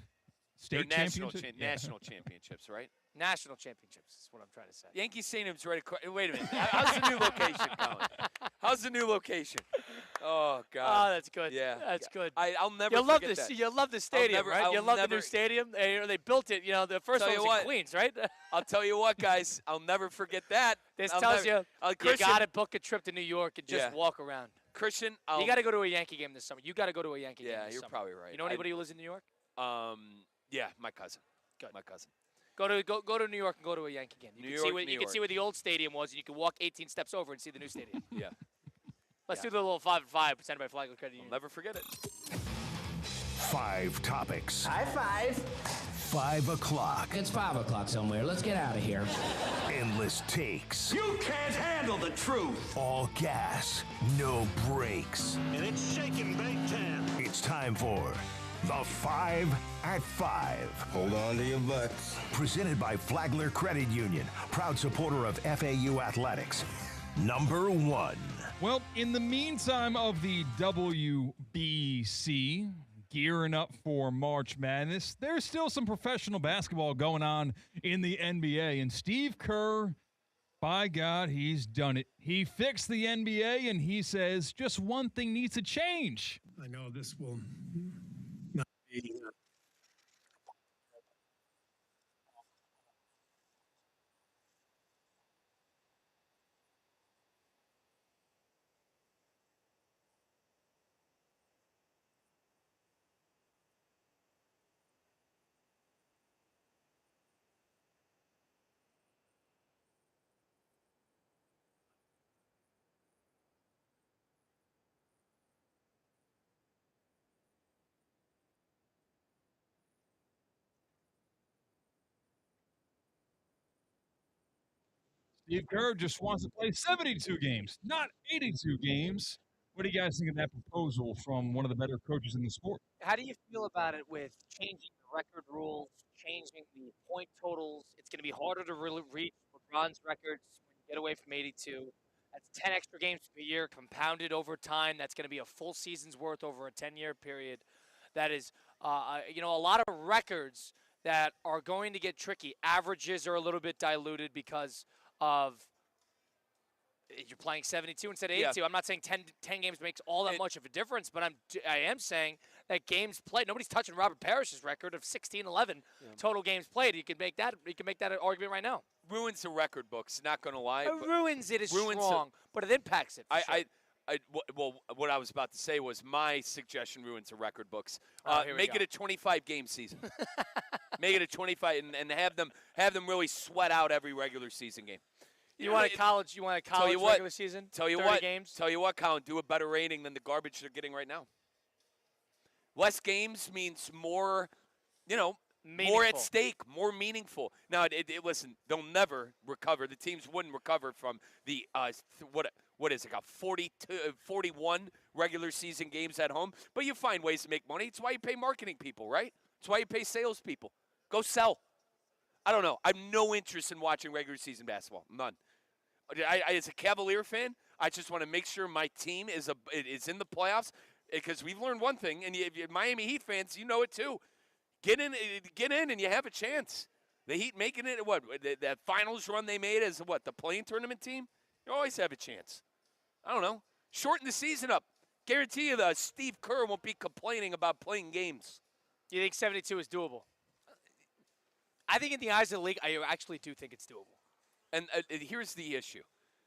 They're state national championship? national championships, right? National championships is what I'm trying to say. Yankee Stadium's right across. Wait a minute. How's the new location, Colin? How's the new location? Oh God. Oh, that's good. Yeah. That's good. I'll never You'll love forget this. that. You'll love the stadium, right? I'll You love the never- new stadium. They built it. You know, the first Tell one you was what. in Queens, right? I'll tell you what, guys. I'll never forget that. This I'll tells never- you you Christian, got to book a trip to New York and just Yeah. walk around. Christian, You got to go to a Yankee game this summer. You got to go to a Yankee game Yeah, this you're summer. probably right. You know anybody who lives in New York? Yeah, my cousin. Good. My cousin. Go to New York and go to a Yankee game. You New can York, see what New you can see York. where the old stadium was, and you can walk 18 steps over and see the new stadium. Yeah. Let's Yeah. do the little 5 and 5 presented by Flagler Credit I'll Union. never forget it. 5 topics. High five. 5 o'clock. It's 5 o'clock somewhere. Let's get out of here. Endless takes. You can't handle the truth. All gas. No brakes. And it's shaking big time. It's time for the 5 at 5. Hold on to your butts. Presented by Flagler Credit Union, proud supporter of FAU athletics. Number 1. Well, in the meantime of the WBC gearing up for March Madness, there's still some professional basketball going on in the NBA. And Steve Kerr, by God, he's done it. He fixed the NBA, and he says just one thing needs to change. I know this will not be Steve Kerr just wants to play 72 games, not 82 games. What do you guys think of that proposal from one of the better coaches in the sport? How do you feel about it with changing the record rules, changing the point totals? It's going to be harder to reach LeBron's records when you get away from 82. That's 10 extra games per year compounded over time. That's going to be a full season's worth over a 10-year period. That is, a lot of records that are going to get tricky. Averages are a little bit diluted because of you're playing 72 instead of 82. Yeah. I'm not saying 10 games makes all that much of a difference, but I am saying that games played. Nobody's touching Robert Parrish's record of 16-11 total games played. You can make that argument right now. Ruins the record books. Not going to lie. It ruins it is ruins strong, but it impacts it. For sure. What I was about to say was my suggestion ruins the record books. Here we Make go. it a 25-game season. Make it a 25 and have them really sweat out every regular season game. You want a college regular season? Tell you 30 what. games? Tell you what, Colin. Do a better rating than the garbage they're getting right now. Less games means more, more at stake, more meaningful. Now, listen, they'll never recover. The teams wouldn't recover from the what is it? Got 41 regular season games at home. But you find ways to make money. It's why you pay marketing people, right? It's why you pay salespeople. Go sell. I don't know. I have no interest in watching regular season basketball. None. As a Cavalier fan, I just want to make sure my team is in the playoffs because we've learned one thing, and if you're Miami Heat fans, you know it too. Get in, and you have a chance. The Heat making it, that finals run they made as the play-in tournament team, you always have a chance. I don't know. Shorten the season up. Guarantee you that Steve Kerr won't be complaining about playing games. Do you think 72 is doable? I think in the eyes of the league, I actually do think it's doable. And here's the issue.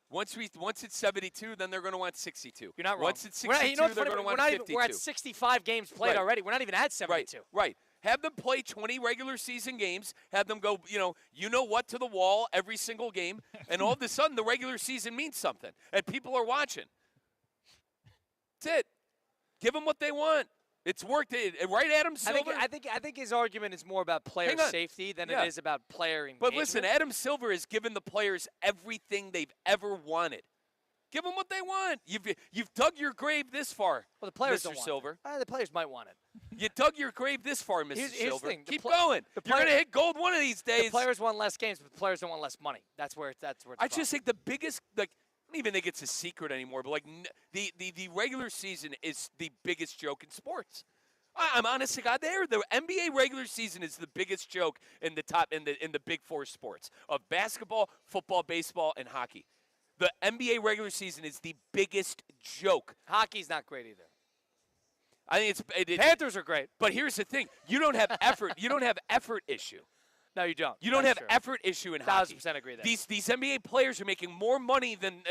Once it's 72, then they're going to want 62. You're not wrong. Once it's 62, they're going to want 52. We're at 65 games played already. We're not even at 72. Right. Have them play 20 regular season games. Have them go, what to the wall every single game. And all of a sudden, the regular season means something. And people are watching. That's it. Give them what they want. It's worked. Right, Adam Silver? I think his argument is more about player safety than it is about player engagement. But listen, Adam Silver has given the players everything they've ever wanted. Give them what they want. You've dug your grave this far. Well, the players Mr. don't want Silver. it. The players might want it. You dug your grave this far, Mrs. Here's the Silver. thing. Keep going. You're going to hit gold one of these days. The players want less games, but the players don't want less money. That's where it's I just think the biggest, like, I don't even think it's a secret anymore, but, like, the regular season is the biggest joke in sports. I'm honest to God there. The NBA regular season is the biggest joke in the big four sports of basketball, football, baseball, and hockey. The NBA regular season is the biggest joke. Hockey's not great either. I think Panthers are great. But here's the thing. You don't have effort. You don't have effort issue. No, you don't. You don't That's have true. effort issue in hockey. 1,000% agree there. These NBA players are making more money than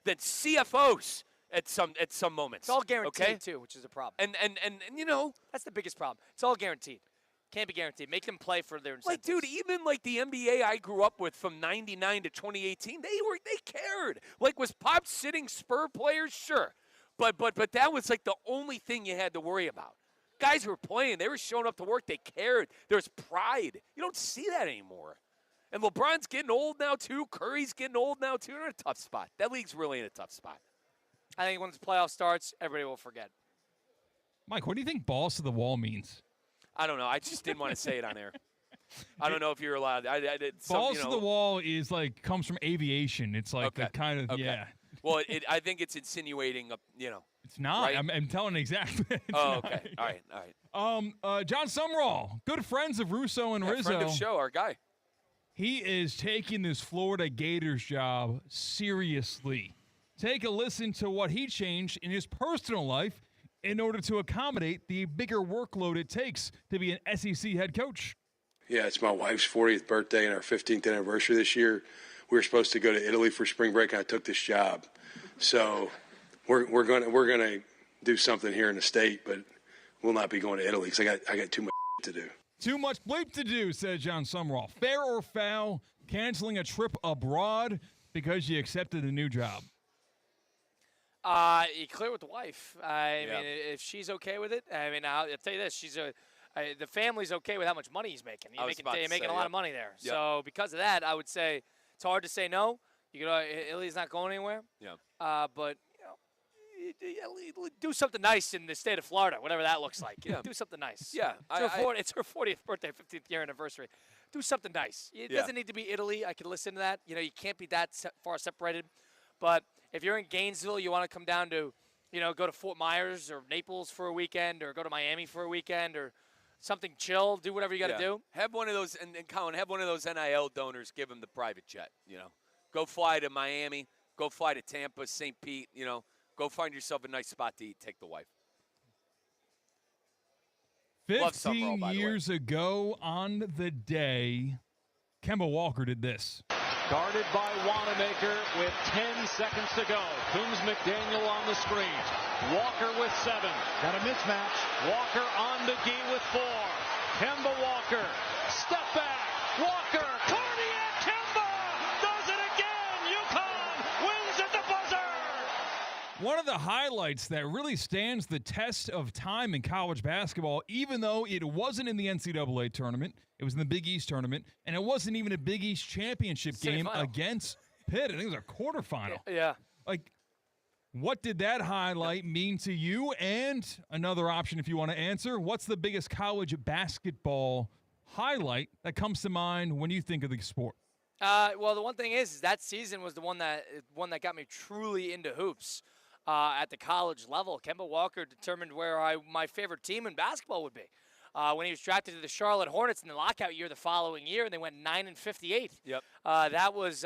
CFOs at some moments. It's all guaranteed, okay? too, which is a problem. And you know. That's the biggest problem. It's all guaranteed. Can't be guaranteed. Make them play for their incentives. Like, dude, even like the NBA I grew up with from '99 to 2018, they cared. Like, was Pop sitting Spur players? Sure, but that was like the only thing you had to worry about. Guys were playing. They were showing up to work. They cared. There's pride. You don't see that anymore. And LeBron's getting old now too. Curry's getting old now too. They're in a tough spot. That league's really in a tough spot. I think once the playoff starts, everybody will forget. Mike, what do you think balls to the wall means? I don't know. I just didn't want to say it on air. I don't know if you're allowed. I did. Balls to the wall is like comes from aviation. It's like the kind of yeah. Well, I think it's insinuating It's not. Right? I'm telling exactly. It's not. not. Okay. All right. John Sumrall, good friends of Russo and Rizzo. Friend of the show, our guy. He is taking this Florida Gators job seriously. Take a listen to what he changed in his personal life in order to accommodate the bigger workload it takes to be an SEC head coach. Yeah, it's my wife's 40th birthday and our 15th anniversary this year. We were supposed to go to Italy for spring break, and I took this job. So we're gonna do something here in the state, but we'll not be going to Italy because I got too much to do. Too much bleep to do, said John Sumrall. Fair or foul, canceling a trip abroad because you accepted a new job? You clear with the wife. I mean, if she's okay with it, I mean, I'll tell you this: the family's okay with how much money he's making. You're making a lot of money there. Yep. So because of that, I would say it's hard to say no. You know, Italy's not going anywhere. Yeah. But do something nice in the state of Florida, whatever that looks like. Yeah. Do something nice. Yeah. It's her 40th birthday, 15th year anniversary. Do something nice. It doesn't need to be Italy. I can listen to that. You know, you can't be that far separated. But if you're in Gainesville, you want to come down to, go to Fort Myers or Naples for a weekend or go to Miami for a weekend or something chill, do whatever you got to do. Have one of those, and Colin, have one of those NIL donors give him the private jet, Go fly to Miami, go fly to Tampa, St. Pete, go find yourself a nice spot to eat, take the wife. 15 years ago on the day, Kemba Walker did this. Guarded by Wanamaker with 10 seconds to go. Coombs McDaniel on the screen. Walker with 7. Got a mismatch. Walker on the Gee with 4. Kemba Walker. Step back. Walker. Cardiac Kemba does it again. UConn wins at the buzzer. One of the highlights that really stands the test of time in college basketball, even though it wasn't in the NCAA tournament, it was in the Big East tournament, and it wasn't even a Big East championship game against Pitt. I think it was a quarterfinal. Yeah. Like, what did that highlight mean to you? And another option if you want to answer, what's the biggest college basketball highlight that comes to mind when you think of the sport? Well, the one thing is that season was the one that got me truly into hoops at the college level. Kemba Walker determined where my favorite team in basketball would be. When he was drafted to the Charlotte Hornets in the lockout year the following year, and they went 9-58. Yep. That was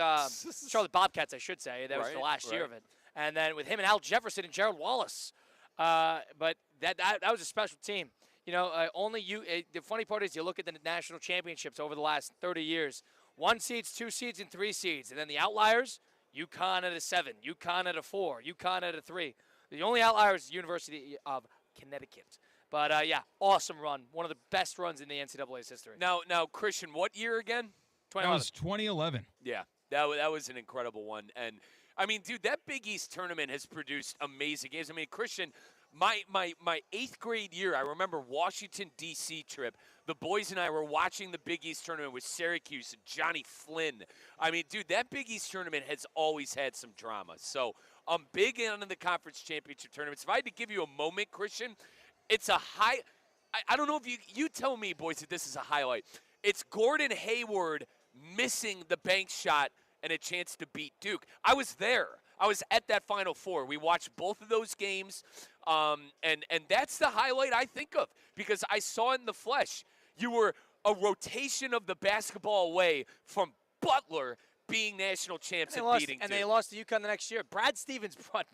Charlotte Bobcats, I should say. That was the last year of it. And then with him and Al Jefferson and Gerald Wallace. But that was a special team. The funny part is you look at the national championships over the last 30 years. 1 seeds, 2 seeds, and 3 seeds. And then the outliers, UConn at a 7, UConn at a 4, UConn at a 3. The only outlier is the University of Connecticut. But, awesome run. One of the best runs in the NCAA's history. Now, Christian, what year again? 2011. That was 2011. Yeah, that was an incredible one. And, I mean, dude, that Big East tournament has produced amazing games. I mean, Christian, my 8th grade year, I remember Washington, D.C. trip. The boys and I were watching the Big East tournament with Syracuse and Johnny Flynn. I mean, dude, that Big East tournament has always had some drama. So I'm big into the conference championship tournaments. If I had to give you a moment, Christian, it's a high I don't know if you tell me, boys, that this is a highlight. It's Gordon Hayward missing the bank shot and a chance to beat Duke. I was there. I was at that Final Four. We watched both of those games, and that's the highlight I think of because I saw it in the flesh. You were a rotation of the basketball away from Butler being national champs and beating Duke. And they lost to UConn the next year. Brad Stevens brought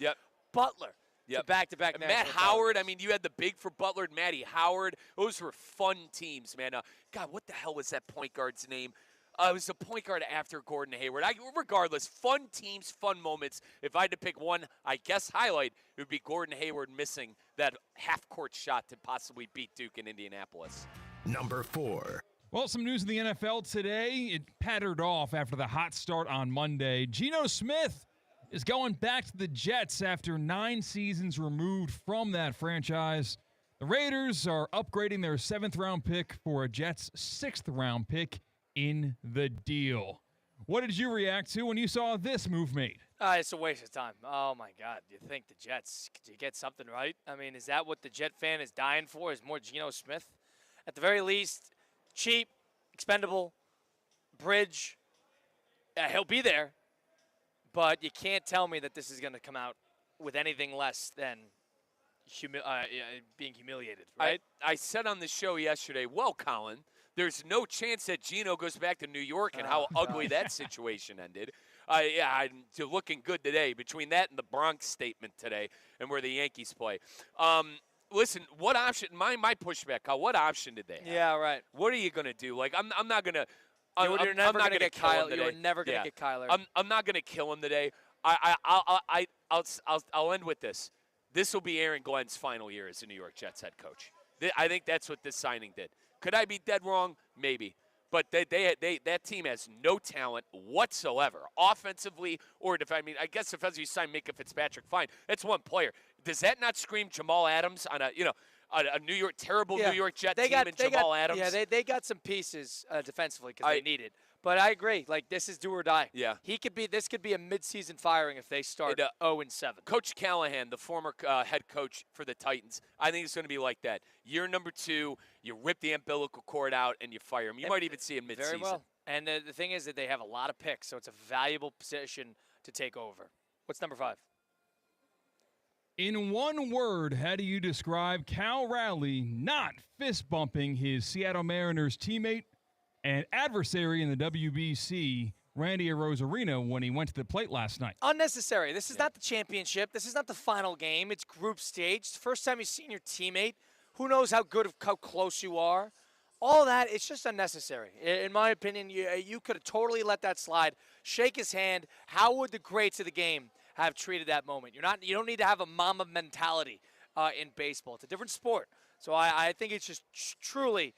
Butler to back-to-back national Matt Howard, I mean, you had the big for Butler and Matty Howard. Those were fun teams, man. God, what the hell was that point guard's name? It was the point guard after Gordon Hayward. Regardless, fun teams, fun moments. If I had to pick one, I guess, highlight, it would be Gordon Hayward missing that half-court shot to possibly beat Duke in Indianapolis. Number 4. Well, some news in the NFL today. It pattered off after the hot start on Monday. Geno Smith is going back to the Jets after 9 seasons removed from that franchise. The Raiders are upgrading their 7th-round pick for a Jets 6th-round pick in the deal. What did you react to when you saw this move made? It's a waste of time. Oh, my God. You think the Jets, could you get something right? I mean, is that what the Jet fan is dying for, is more Geno Smith? At the very least, cheap, expendable, bridge. He'll be there. But you can't tell me that this is going to come out with anything less than being humiliated, right? I said on the show yesterday, well, Colin, there's no chance that Geno goes back to New York and how ugly that situation ended. I'm looking good today between that and the Bronx statement today and where the Yankees play. Listen, what option? My pushback, Kyle, what option did they have? Yeah, right. What are you going to do? Like, I'm not going to. You're never going to get Kyler. You're never going to get Kyler. I'm not going to kill him today. I'll end with this. This will be Aaron Glenn's final year as a New York Jets head coach. I think that's what this signing did. Could I be dead wrong? Maybe. But that team has no talent whatsoever, offensively or defensively. I mean, I guess defensively you sign Minka Fitzpatrick, fine. That's one player. Does that not scream Jamal Adams on a New York New York Jet team and Jamal Adams? Yeah, they got some pieces defensively because they needed. But I agree. Like, this is do or die. Yeah. This could be a midseason firing if they start 0-7. Coach Callahan, the former head coach for the Titans, I think it's going to be like that. Year number 2, you rip the umbilical cord out and you fire him. You might even see him midseason. Very well. And the thing is that they have a lot of picks, so it's a valuable position to take over. What's number 5? In one word, how do you describe Cal Raleigh not fist-bumping his Seattle Mariners teammate and adversary in the WBC, Randy AROZARENA, when he went to the plate last night? Unnecessary. This is not the championship. This is not the final game. It's group stage. It's the first time you've seen your teammate. Who knows how close you are? All that, it's just unnecessary. In my opinion, you could have totally let that slide. Shake his hand. How would the greats of the game have treated that moment? You don't need to have a mama mentality in baseball. It's a different sport. So I think it's just truly,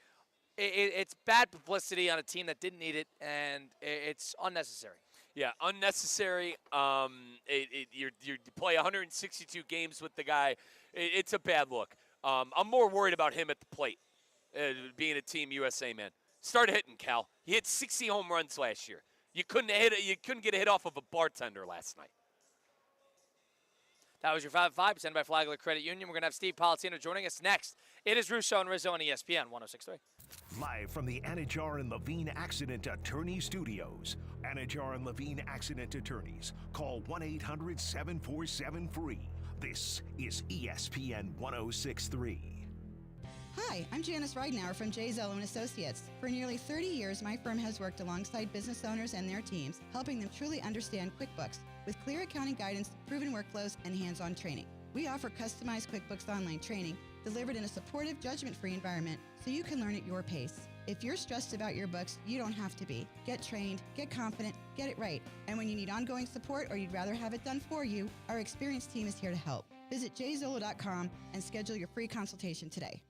it's bad publicity on a team that didn't need it, and it's unnecessary. Yeah, unnecessary. You play 162 games with the guy. It's a bad look. I'm more worried about him at the plate, being a Team USA man. Start hitting, Cal. He hit 60 home runs last year. You couldn't get a hit off of a bartender last night. That was your 5-5 presented by Flagler Credit Union. We're going to have Steve Politano joining us next. It is Russo and Rizzo on ESPN 106.3. Live from the Anajar and Levine Accident Attorney Studios. Anajar and Levine Accident Attorneys. Call 1-800-747-FREE. This is ESPN 106.3. Hi, I'm Janice Ridenour from J. Zello & Associates. For nearly 30 years, my firm has worked alongside business owners and their teams, helping them truly understand QuickBooks with clear accounting guidance, proven workflows, and hands-on training. We offer customized QuickBooks Online training delivered in a supportive, judgment-free environment so you can learn at your pace. If you're stressed about your books, you don't have to be. Get trained, get confident, get it right. And when you need ongoing support or you'd rather have it done for you, our experienced team is here to help. Visit jzolo.com and schedule your free consultation today.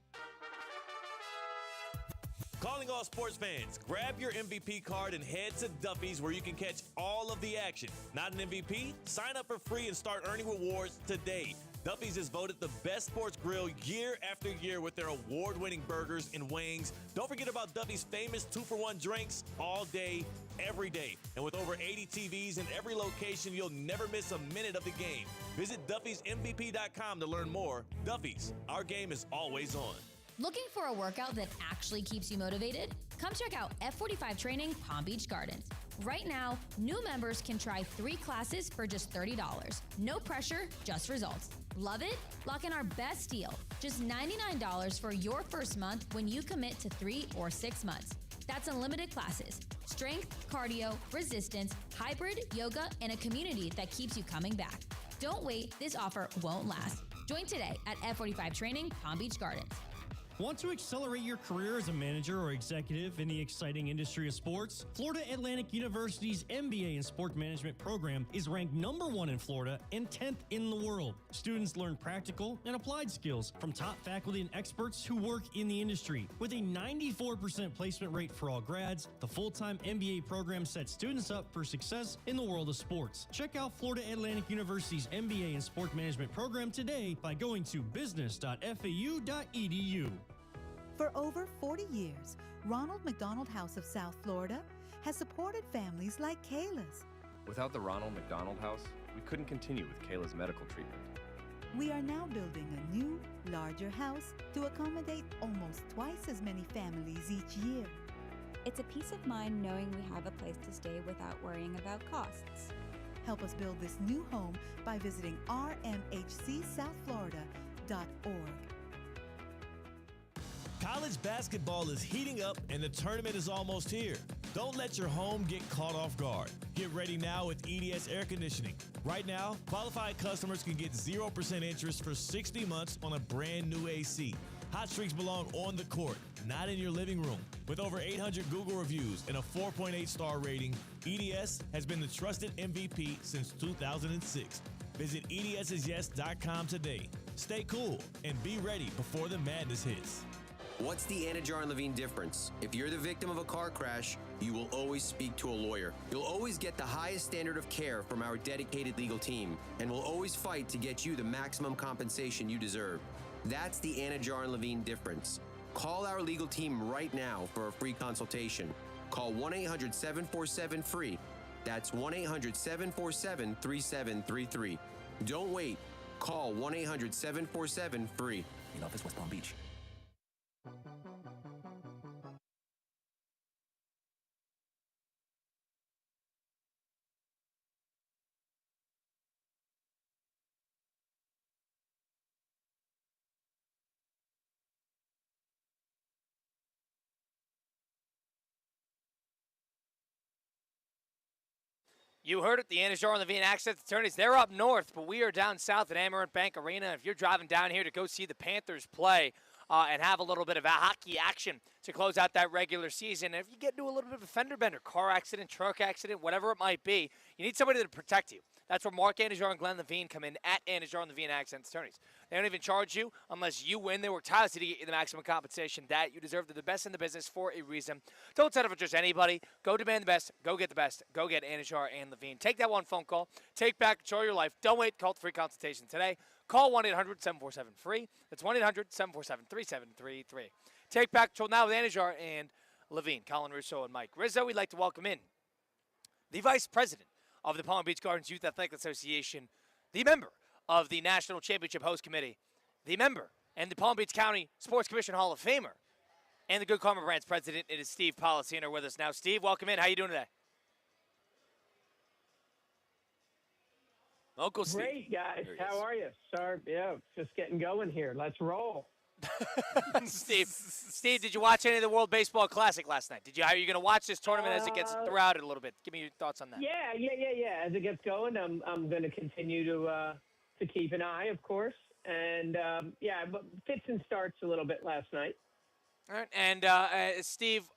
Calling all sports fans, grab your MVP card and head to Duffy's where you can catch all of the action. Not an MVP? Sign up for free and start earning rewards today. Duffy's is voted the best sports grill year after year with their award-winning burgers and wings. Don't forget about Duffy's famous 2-for-1 drinks all day, every day. And with over 80 TVs in every location, you'll never miss a minute of the game. Visit Duffy'sMVP.com to learn more. Duffy's, our game is always on. Looking for a workout that actually keeps you motivated? Come check out F45 Training Palm Beach Gardens. Right now, new members can try 3 classes for just $30. No pressure, just results. Love it? Lock in our best deal. Just $99 for your first month when you commit to 3 or 6 months. That's unlimited classes, strength, cardio, resistance, hybrid, yoga, and a community that keeps you coming back. Don't wait, this offer won't last. Join today at F45 Training Palm Beach Gardens. Want to accelerate your career as a manager or executive in the exciting industry of sports? Florida Atlantic University's MBA in Sport Management program is ranked #1 in Florida and 10th in the world. Students learn practical and applied skills from top faculty and experts who work in the industry. With a 94% placement rate for all grads, the full-time MBA program sets students up for success in the world of sports. Check out Florida Atlantic University's MBA in Sport Management program today by going to business.fau.edu. For over 40 years, Ronald McDonald House of South Florida has supported families like Kayla's. Without the Ronald McDonald House, we couldn't continue with Kayla's medical treatment. We are now building a new, larger house to accommodate almost twice as many families each year. It's a peace of mind knowing we have a place to stay without worrying about costs. Help us build this new home by visiting rmhcsouthflorida.org. College basketball is heating up and the tournament is almost here. Don't let your home get caught off guard. Get ready now with EDS Air Conditioning. Right now, qualified customers can get 0% interest for 60 months on a brand new AC. Hot streaks belong on the court, not in your living room. With over 800 Google reviews and a 4.8 star rating, EDS has been the trusted MVP since 2006. Visit EDSisyes.com today. Stay cool and be ready before the madness hits. What's the Anajar and Levine difference? If you're the victim of a car crash, you will always speak to a lawyer. You'll always get the highest standard of care from our dedicated legal team, and we'll always fight to get you the maximum compensation you deserve. That's the Anajar and Levine difference. Call our legal team right now for a free consultation. Call 1-800-747-FREE. That's 1-800-747-3733. Don't wait. Call 1-800-747-FREE. In office, West Palm Beach. You heard it, the Anajar and Levine Access Attorneys. They're up north, but we are down south at Amerant Bank Arena. If you're driving down here to go see the Panthers play and have a little bit of a hockey action to close out that regular season, and if you get into a little bit of a fender bender, car accident, truck accident, whatever it might be, you need somebody to protect you. That's where Mark Anajar and Glenn Levine come in at Anajar and Levine Access Attorneys. They don't even charge you unless you win. They work tirelessly to get you the maximum compensation that you deserve. They're the best in the business for a reason. Don't settle for just anybody. Go demand the best. Go get the best. Go get Anajar and Levine. Take that one phone call. Take back control of your life. Don't wait. Call the free consultation today. Call 1-800-747-FREE. That's 1-800-747-3733. Take back control now with Anajar and Levine. Colin, Russo, and Mike Rizzo. We'd like to welcome in the Vice President of the Palm Beach Gardens Youth Athletic Association, the member of the National Championship Host Committee, the member and the Palm Beach County Sports Commission Hall of Famer, and the Good Karma Brands president. It is Steve Policino with us now. Steve, welcome in. How you doing today? Uncle Steve. Great, guys. How are you? Sorry, just getting going here. Let's roll. Steve, did you watch any of the World Baseball Classic last night? Are you going to watch this tournament as it gets throughout a little bit? Give me your thoughts on that. Yeah. As it gets going, I'm going to continue to keep an eye, of course. And but fits and starts a little bit last night. All right, and Steve,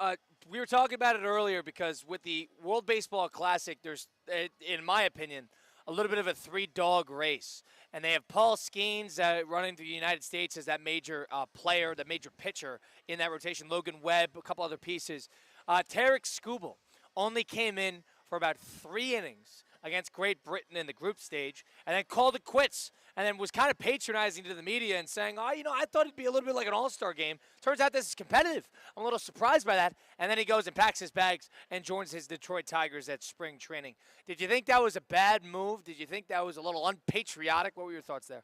we were talking about it earlier because with the World Baseball Classic, there's, in my opinion, a little bit of a three-dog race. And they have Paul Skeens running through the United States as that major player, the major pitcher in that rotation. Logan Webb, a couple other pieces. Tarek Skubal only came in for about 3 innings against Great Britain in the group stage and then called it quits and then was kind of patronizing to the media and saying, I thought it'd be a little bit like an all-star game. Turns out this is competitive. I'm a little surprised by that. And then he goes and packs his bags and joins his Detroit Tigers at spring training. Did you think that was a bad move? Did you think that was a little unpatriotic? What were your thoughts there?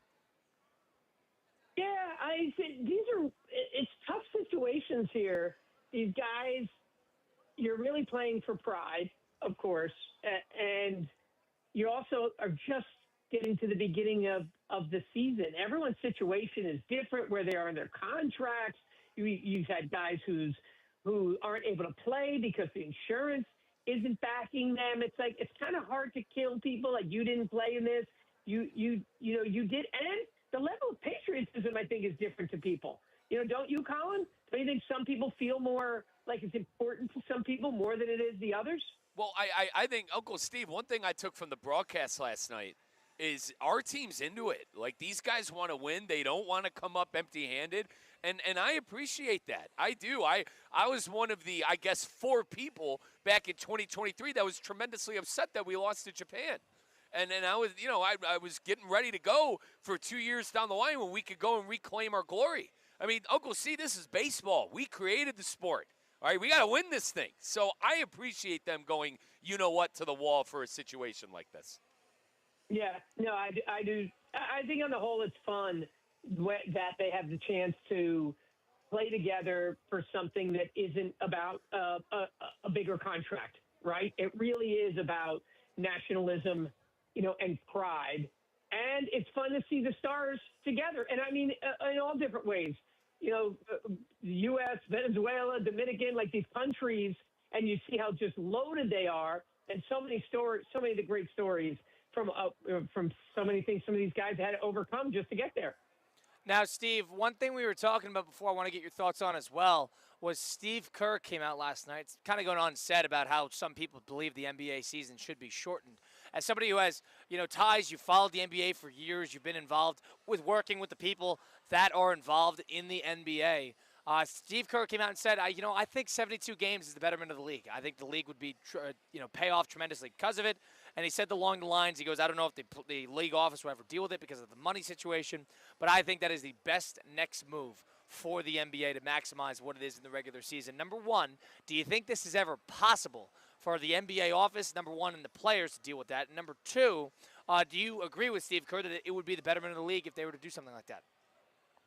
Yeah, I think it's tough situations here. These guys, you're really playing for pride, of course, and you also are just getting to the beginning of the season. Everyone's situation is different where they are in their contracts. You've had guys who aren't able to play because the insurance isn't backing them. It's like it's kind of hard to kill people. Like, you didn't play in this. You did, and the level of patriotism, I think, is different to people. Don't you, Colin? Don't you think some people feel more like it's important to some people more than it is the others? Well, I think, Uncle Steve, one thing I took from the broadcast last night is our team's into it. Like, these guys want to win. They don't want to come up empty-handed. And I appreciate that. I do. I was one of the, I guess, 4 people back in 2023 that was tremendously upset that we lost to Japan. And I was, I was getting ready to go for 2 years down the line when we could go and reclaim our glory. I mean, Uncle C, this is baseball. We created the sport. All right, we got to win this thing. So I appreciate them going, to the wall for a situation like this. Yeah, no, I do. I think on the whole it's fun that they have the chance to play together for something that isn't about a bigger contract, right? It really is about nationalism, and pride. And it's fun to see the stars together. And I mean, in all different ways. U.S., Venezuela, Dominican, like these countries, and you see how just loaded they are, and so many of the great stories from so many things some of these guys had to overcome just to get there. Now, Steve, one thing we were talking about before, I want to get your thoughts on as well, was Steve Kerr came out last night, kind of going on and said about how some people believe the NBA season should be shortened. As somebody who has, ties, you followed the NBA for years, you've been involved with working with the people that are involved in the NBA. Steve Kerr came out and said, I think 72 games is the betterment of the league. I think the league would be, pay off tremendously because of it. And he said along the lines, he goes, I don't know if the league office will ever deal with it because of the money situation, but I think that is the best next move for the NBA to maximize what it is in the regular season. Number one, do you think this is ever possible for the NBA office, number one, and the players to deal with that? And number two, do you agree with Steve Kerr that it would be the betterment of the league if they were to do something like that?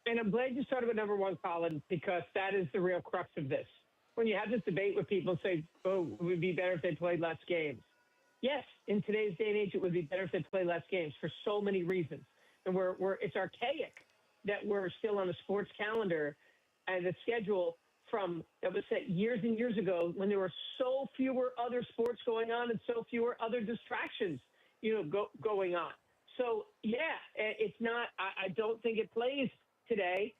And I'm glad you started with number one, Colin, because that is the real crux of this. When you have this debate with people say, it would be better if they played less games. Yes, in today's day and age, it would be better if they play less games for so many reasons. And it's archaic that we're still on a sports calendar and a schedule that was set years and years ago when there were so fewer other sports going on and so fewer other distractions, going on. So, yeah, it's not – I don't think it plays today.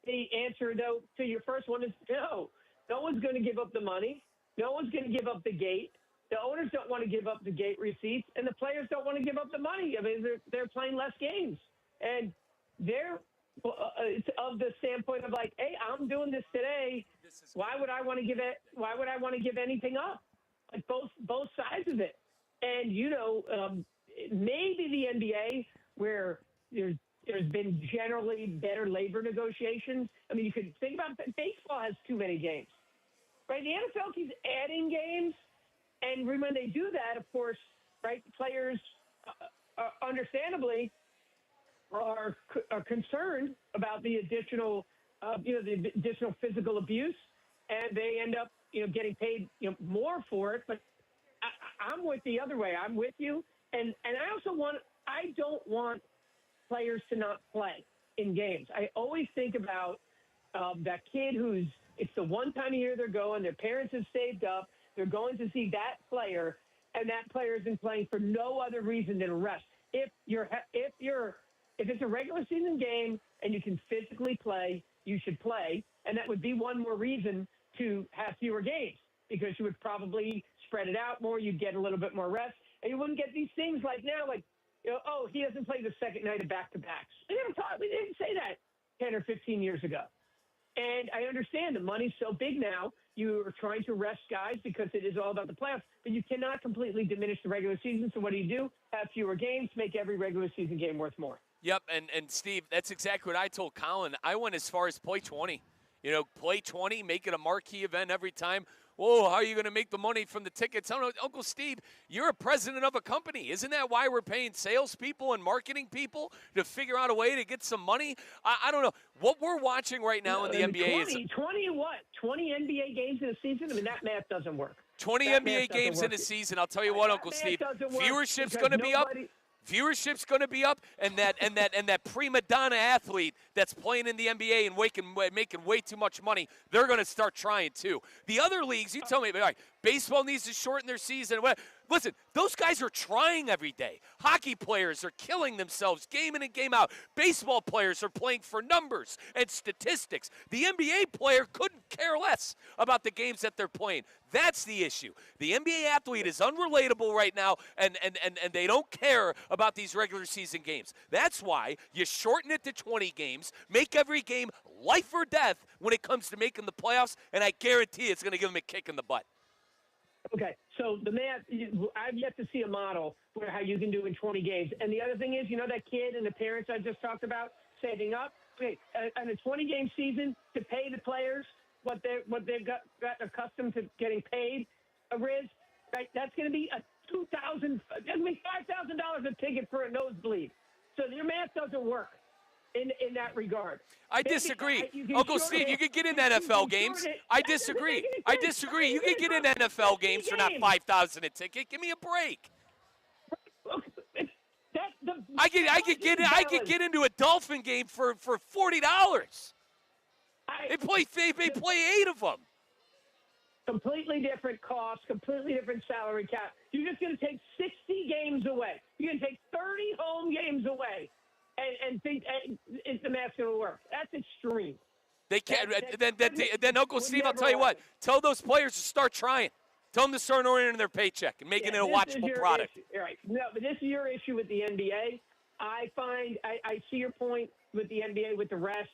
The answer, though, to your first one is no. No one's going to give up the money. No one's going to give up the gate. The owners don't want to give up the gate receipts, and the players don't want to give up the money. I mean, they're playing less games. And it's of the standpoint of like, hey, I'm doing this today. Why would I want to give it? Why would I want to give anything up? Like both sides of it. And maybe the NBA, where there's been generally better labor negotiations. I mean, you could think about baseball has too many games, right? The NFL keeps adding games, and when they do that, of course, right, players understandably are concerned about the additional, the additional physical abuse, and they end up, getting paid, more for it. But I'm with the other way. I'm with you, and I don't want players to not play in games. I always think about that kid it's the one time a year they're going. Their parents have saved up. They're going to see that player, and that player isn't playing for no other reason than rest. If it's a regular season game and you can physically play, you should play. And that would be one more reason to have fewer games, because you would probably spread it out more. You'd get a little bit more rest, and you wouldn't get these things like now, like, he doesn't play the second night of back-to-backs. We didn't say that 10 or 15 years ago. And I understand the money's so big now, you are trying to rest guys because it is all about the playoffs, but you cannot completely diminish the regular season. So what do? Have fewer games, make every regular season game worth more. Yep, and Steve, that's exactly what I told Colin. I went as far as play 20. Play 20, make it a marquee event every time. whoa, how are you going to make the money from the tickets? I don't know, Uncle Steve, you're a president of a company. Isn't that why we're paying salespeople and marketing people to figure out a way to get some money? I don't know. What we're watching right now in the NBA is 20 NBA games in a season? I mean, that math doesn't work. 20 That NBA math games doesn't in a work. season. I'll tell you what, That Uncle math Steve, doesn't work viewership's because going to be up. nobody- Viewership's going to be up, and that prima donna athlete that's playing in the NBA and making way too much money, they're going to start trying too. The other leagues, you tell me, all right, baseball needs to shorten their season. Listen, those guys are trying every day. Hockey players are killing themselves game in and game out. Baseball players are playing for numbers and statistics. The NBA player couldn't care less about the games that they're playing. That's the issue. The NBA athlete is unrelatable right now, and they don't care about these regular season games. That's why you shorten it to 20 games, make every game life or death when it comes to making the playoffs, and I guarantee it's going to give them a kick in the butt. Okay, so the math, I've yet to see a model where how you can do in 20 games. And the other thing is, that kid and the parents I just talked about saving up. Okay, on a 20-game season to pay the players what they've got accustomed to getting paid, Riz, right? That's going to be that's going to be $5,000 a ticket for a nosebleed. So your math doesn't work in that regard. I disagree. Uncle Steve, you could get in NFL games. I disagree. You could get in NFL games for not $5,000 a ticket. Give me a break. I could get into a Dolphin game for $40. They play 8 of them. Completely different cost, completely different salary cap. You're just going to take 60 games away. You're going to take 30 home games away. And think is the math's going to work. That's extreme. They can't. Then Uncle Steve, I'll tell you what. Tell those players to start trying. Tell them to start earning their paycheck and making it a watchable product. All right. No, but this is your issue with the NBA. I see your point with the NBA with the rest.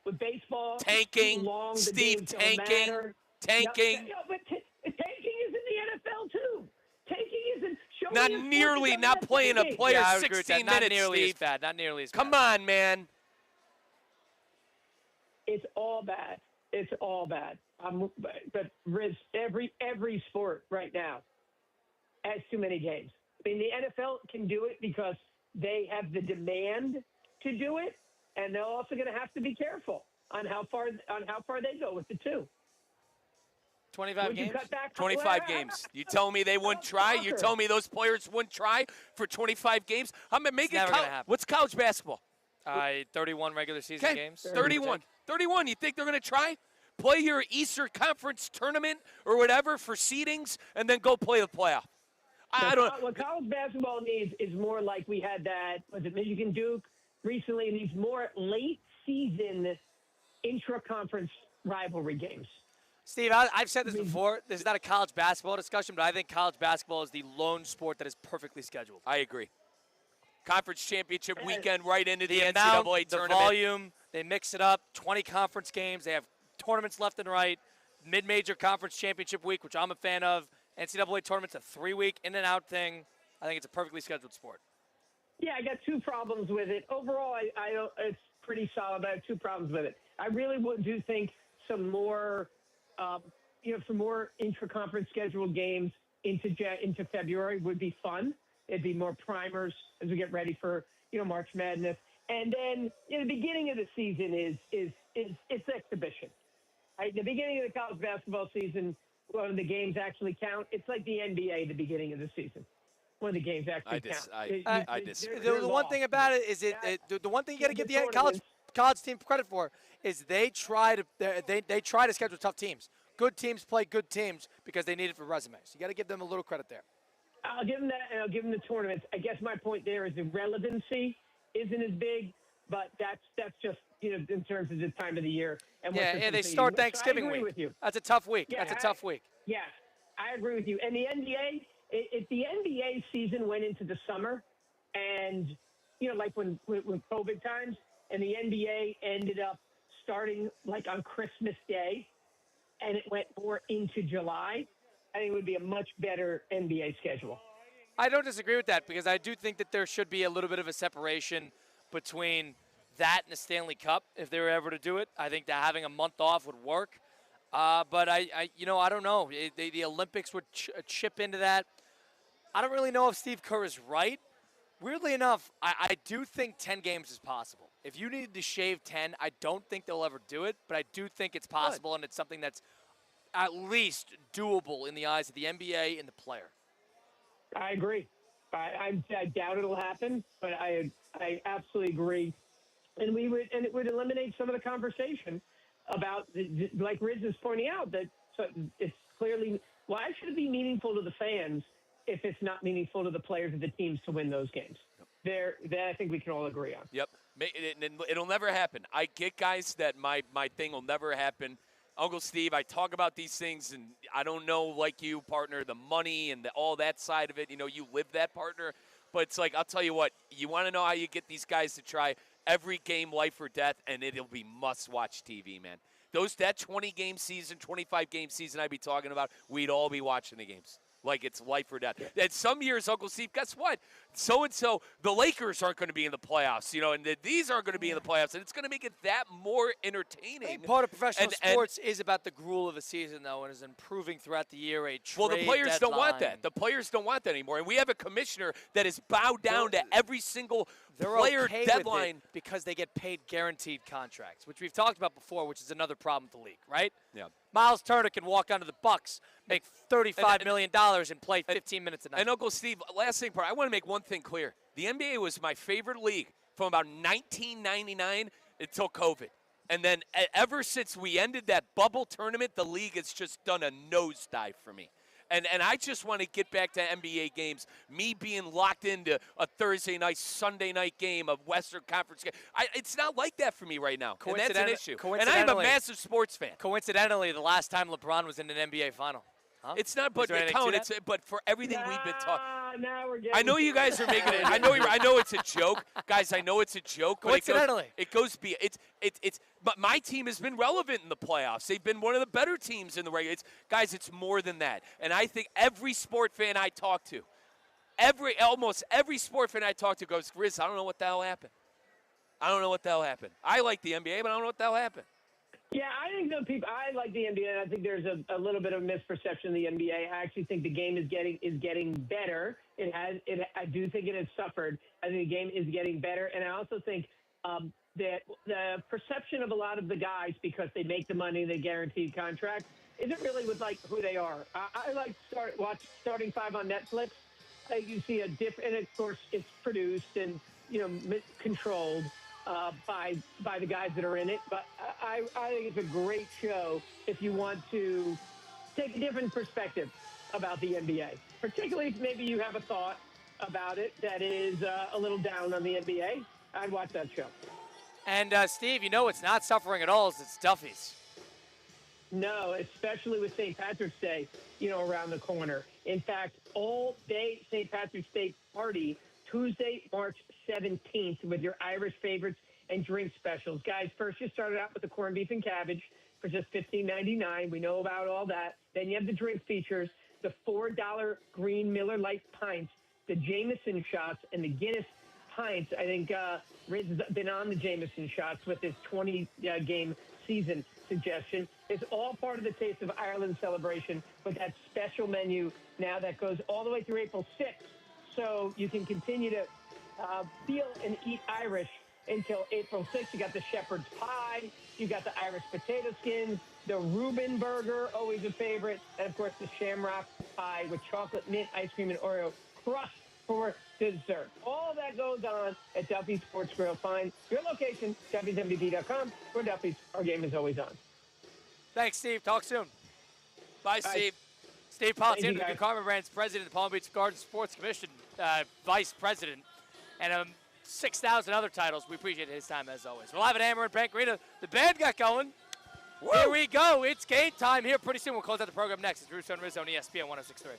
With baseball, tanking. Long, Steve, tanking. Tanking. No, but tanking is in the NFL too. Tanking isn't. Not nearly. Not playing a player 16 minutes, Not nearly Steve. as bad. Not nearly as bad. Come on, man. It's all bad. It's all bad. But Riz, every sport right now has too many games. I mean, the NFL can do it because they have the demand to do it, and they're also going to have to be careful on how far they go with the two. 25 games? 25 games. You tell me they wouldn't try? You tell me those players wouldn't try for 25 games? I'm going to make it. What's college basketball? 31 regular season games. 31. 31. You think they're going to try? Play your Eastern Conference tournament or whatever for seedings and then go play the playoff. I don't know. What college basketball needs is more like we had that, was it Michigan Duke recently? It needs more late season intra-conference rivalry games. Steve, I've said this before. This is not a college basketball discussion, but I think college basketball is the lone sport that is perfectly scheduled. I agree. Conference championship weekend right into the NCAA tournament. The volume, they mix it up. 20 conference games. They have tournaments left and right. Mid-major conference championship week, which I'm a fan of. NCAA tournament's a 3-week in-and-out thing. I think it's a perfectly scheduled sport. Yeah, I got two problems with it. Overall, it's pretty solid. I have two problems with it. I really do think some more some more intra-conference scheduled games into February would be fun. It'd be more primers as we get ready for March Madness, and then the beginning of the season is exhibition. Right? The beginning of the college basketball season, when the games actually count, it's like the NBA. The beginning of the season, when the games actually count. I disagree. The one thing about it is the one thing you got to give the college team credit for is they try to schedule tough teams. Good teams play good teams because they need it for resumes. You got to give them a little credit there. I'll give them that, and I'll give them the tournaments. I guess my point there is the relevancy isn't as big, but that's just in terms of the time of the year. And they start Thanksgiving week. With you. That's a tough week. Yeah, That's a tough week. Yeah, I agree with you. And the NBA, if the NBA season went into the summer, and like when COVID times, and the NBA ended up starting like on Christmas Day, and it went more into July, I think it would be a much better NBA schedule. I don't disagree with that because I do think that there should be a little bit of a separation between that and the Stanley Cup if they were ever to do it. I think that having a month off would work. But I don't know. The Olympics would chip into that. I don't really know if Steve Kerr is right. Weirdly enough, I do think 10 games is possible. If you needed to shave 10, I don't think they'll ever do it, but I do think it's possible, and it's something that's at least doable in the eyes of the NBA and the player. I agree. I doubt it'll happen, but I absolutely agree. And it would eliminate some of the conversation about, like Riz is pointing out, that it's clearly, why should it be meaningful to the fans if it's not meaningful to the players of the teams to win those games? That I think we can all agree on. Yep. It'll never happen. I get, guys, that my thing will never happen. Uncle Steve, I talk about these things, and I don't know, like you, partner, the money and all that side of it. You live that, partner. But it's like, I'll tell you what, you want to know how you get these guys to try every game, life or death, and it'll be must-watch TV, man. That 20-game season, 25-game season I'd be talking about, we'd all be watching the games. Like it's life or death. And some years, Uncle Steve, guess what? So-and-so, the Lakers aren't going to be in the playoffs, and these aren't going to be in the playoffs, and it's going to make it that more entertaining. Part of professional sports is about the gruel of a season, though, and is improving throughout the year. Well, the players don't want that. The players don't want that anymore. And we have a commissioner that is bowed down to every single player okay deadline. With it because they get paid guaranteed contracts, which we've talked about before, which is another problem with the league, right? Yeah. Miles Turner can walk onto the Bucks, make $35 million, and play 15 minutes a night. And Uncle Steve, last thing, I want to make one thing clear. The NBA was my favorite league from about 1999 until COVID. And then ever since we ended that bubble tournament, the league has just done a nosedive for me. And I just want to get back to NBA games. Me being locked into a Thursday night, Sunday night game, a Western Conference game. It's not like that for me right now. And that's an issue. And I'm a massive sports fan. Coincidentally, the last time LeBron was in an NBA final. Huh? It's not, but but for evereverything we've been talking. Now we're getting. I know you guys are making it. I know it's a joke, guys. I know it's a joke. Coincidentally, it goes. It's. But my team has been relevant in the playoffs. They've been one of the better teams in the regular. Guys, it's more than that. And I think every sport fan I talk to, almost every sport fan I talk to goes, Riz, I don't know what the hell happened. I don't know what the hell happened. I like the NBA, but I don't know what the hell happened. Yeah, I think I like the NBA, and I think there's a little bit of misperception of the NBA. I actually think the game is getting better. I do think it has suffered. I think the game is getting better, and I also think that the perception of a lot of the guys, because they make the money, they guaranteed contracts, isn't really with like who they are. I like Starting Five on Netflix. You see a different, and of course it's produced and controlled by the guys that are in it. But I think it's a great show if you want to take a different perspective about the NBA, particularly if maybe you have a thought about it that is a little down on the NBA. I'd watch that show. And Steve, it's not suffering at all. It's Duffy's. No, especially with St. Patrick's Day, around the corner. In fact, all day St. Patrick's Day party, Tuesday, March 17th, with your Irish favorites and drink specials. Guys, first you started out with the corned beef and cabbage for just $15.99. We know about all that. Then you have the drink features, the $4 green Miller Lite pints, the Jameson shots, and the Guinness pints. I think Riz has been on the Jameson shots with his 20-game season suggestion. It's all part of the Taste of Ireland celebration with that special menu now that goes all the way through April 6th. So you can continue to feel and eat Irish until April 6th. You got the shepherd's pie. You got the Irish potato skins, the Reuben burger, always a favorite, and, of course, the shamrock pie with chocolate mint ice cream and Oreo crust for dessert. All that goes on at Duffy's Sports Grill. Find your location, WWD.com, where Duffy's, our game is always on. Thanks, Steve. Talk soon. Bye, Steve. Steve Politian, the Carmen Brands president of the Palm Beach Gardens Sports Commission, vice president, and 6,000 other titles. We appreciate his time, as always. We're live at Hammer and Bank Arena. The band got going. Woo! Here we go. It's game time here. Pretty soon we'll close out the program next. It's Russo and Rizzo on ESPN 106.3.